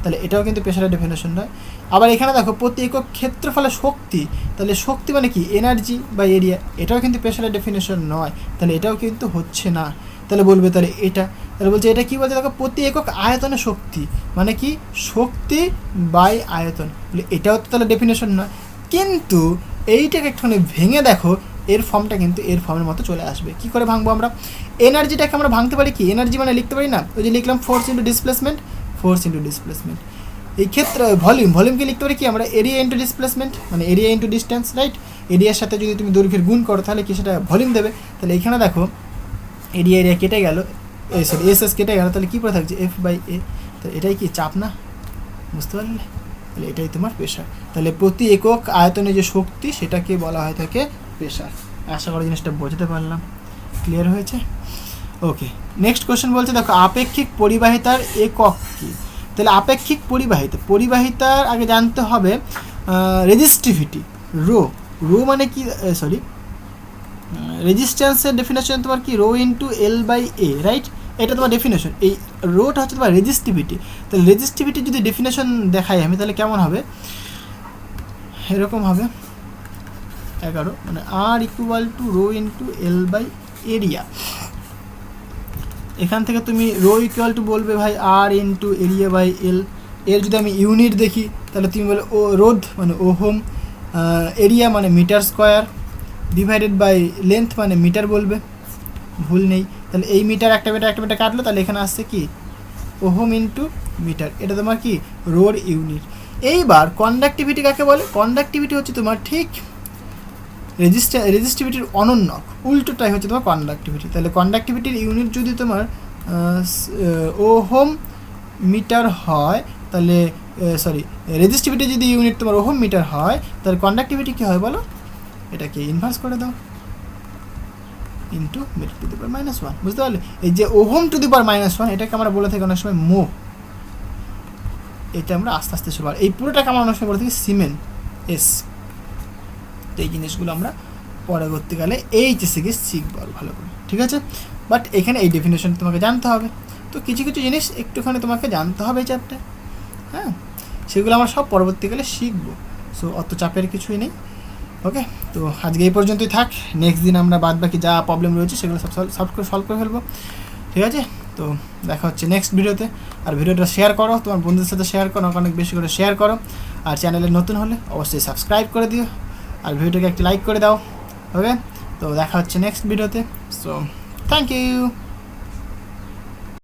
তাহলে এটাও কিন্তু প্রেশারের ডেফিনেশন নয়। আবার এখানে দেখো প্রতি একক ক্ষেত্রফলে শক্তি, তাহলে শক্তি মানে কি? এনার্জি বা এরিয়া, এটাও কিন্তু প্রেশারের ডেফিনেশন নয়, তাহলে এটাও কিন্তু হচ্ছে না। তাহলে বলবে তাহলে এটা, তাহলে বলছে এটা কী বলছে দেখো, প্রতি একক আয়তনে শক্তি মানে কি? শক্তি বাই আয়তন, এটাও তো তাহলে ডেফিনেশন নয়। কিন্তু এইটাকে একটুখানি ভেঙে দেখো, এর ফর্মটা কিন্তু এর ফর্মের মতো চলে আসবে। কী করে ভাঙবো আমরা? এনার্জিটাকে আমরা ভাঙতে পারি কি? এনার্জি মানে লিখতে পারি না, ওই যে লিখলাম force into displacement, force into displacement. এই ক্ষেত্রে ভলিউমকে লিখতে পারি কি আমরা? এরিয়া ইন্টু ডিসপ্লেসমেন্ট মানে এরিয়া ইন্টু ডিস্টেন্স, রাইট। এরিয়ার সাথে যদি তুমি দৈর্ঘ্যের গুণ করো তাহলে কি সেটা ভলিউম দেবে। তাহলে এখানে দেখো এরিয়া কেটে গেল, সরি এস কেটে গেল, তাহলে কী পড়ে থাকছে? F/A। তো এটাই কি? চাপ না, বুঝতে পারলে? তাহলে এটাই তোমার প্রেশার। তাহলে প্রতি একক আয়তনে যে শক্তি সেটাকে বলা হয় থাকে প্রেশার। আশা করি জিনিসটা বোঝাতে পারলাম, ক্লিয়ার হয়েছে? ওকে, নেক্সট কোশ্চেন বলছে দেখো, আপেক্ষিক পরিবাহিতার একক কী। তাহলে আপেক্ষিক পরিবাহিতার আগে জানতে হবে রেজিস্টিভিটি, রো মানে কি? সরি, রেজিস্ট্যান্সের ডেফিনেশন তোমার কি? Rho into L/A, right. এটা তোমার ডেফিনেশন। এই রোটা হচ্ছে তোমার রেজিস্টিভিটি। তাহলে রেজিস্টিভিটি যদি ডেফিনেশন দেখাই আমি, তাহলে কেমন হবে? এরকম হবে 11, মানে R equal to rho into area. এখান থেকে তুমি রো ইকুয়াল টু বলবে ভাই R into area by L। এর যদি আমি ইউনিট দেখি তাহলে তুমি বলে ও রোধ মানে ওহম, এরিয়া মানে metre square, divided by length মানে মিটার বলবে, ভুল নেই। তাহলে এই মিটার একটা মিটার কাটলো, তাহলে এখানে আসছে কি? ওহম ইন্টু মিটার, এটা তোমার কি? রোর ইউনিট। এইবার কন্ডাক্টিভিটি কাকে বলে? কন্ডাক্টিভিটি হচ্ছে তোমার ঠিক রেজিস্টিভিটির অনন্যক, উল্টোটাই হচ্ছে তোমার কন্ডাক্টিভিটি। তাহলে কন্ডাক্টিভিটির ইউনিট যদি তোমার ওহম মিটার হয়, তাহলে সরি রেজিস্টিভিটি যদি ইউনিট তোমার ওহম মিটার হয়, তাহলে কন্ডাক্টিভিটি কী হয় বলো? এটাকে ইনভার্স করে দাও, into metre two the power -1, বুঝতে পারলে? এই যে ওহম টু দি পাওয়ার -1, এটাকে আমরা বলে থাকি অনেক সময় মো। এটা আমরা আস্তে আস্তে সবার এই পুরোটাকে আমরা অনেক সময় বলে থাকি সিমেন, এস। তো এই জিনিসগুলো আমরা পরবর্তীকালে এইচএসে গিয়ে শিখবো আর ভালো করে, ঠিক আছে? বাট এখানে এই ডেফিনেশন তোমাকে জানতে হবে। তো কিছু কিছু জিনিস একটুখানি তোমাকে জানতে হবে এই চ্যাপ্টারে, হ্যাঁ, সেগুলো আমরা সব পরবর্তীকালে শিখবো। সো অত চাপের কিছুই নেই। ওকে, তো আজকে এই পর্যন্তই থাক। নেক্সট দিন আমরা বাদ বাকি যা প্রবলেম রয়েছে সেগুলো সলভ করে ফেলবো, ঠিক আছে? তো দেখা হচ্ছে নেক্সট ভিডিওতে। আর ভিডিওটা শেয়ার করো, তোমার বন্ধুদের সাথে শেয়ার করো, অনেক বেশি করে শেয়ার করো। আর চ্যানেলে নতুন হলে অবশ্যই সাবস্ক্রাইব করে দিও, আর ভিডিওটাকে একটি লাইক করে দাও। ওকে, তো দেখা হচ্ছে নেক্সট ভিডিওতে। So thank you.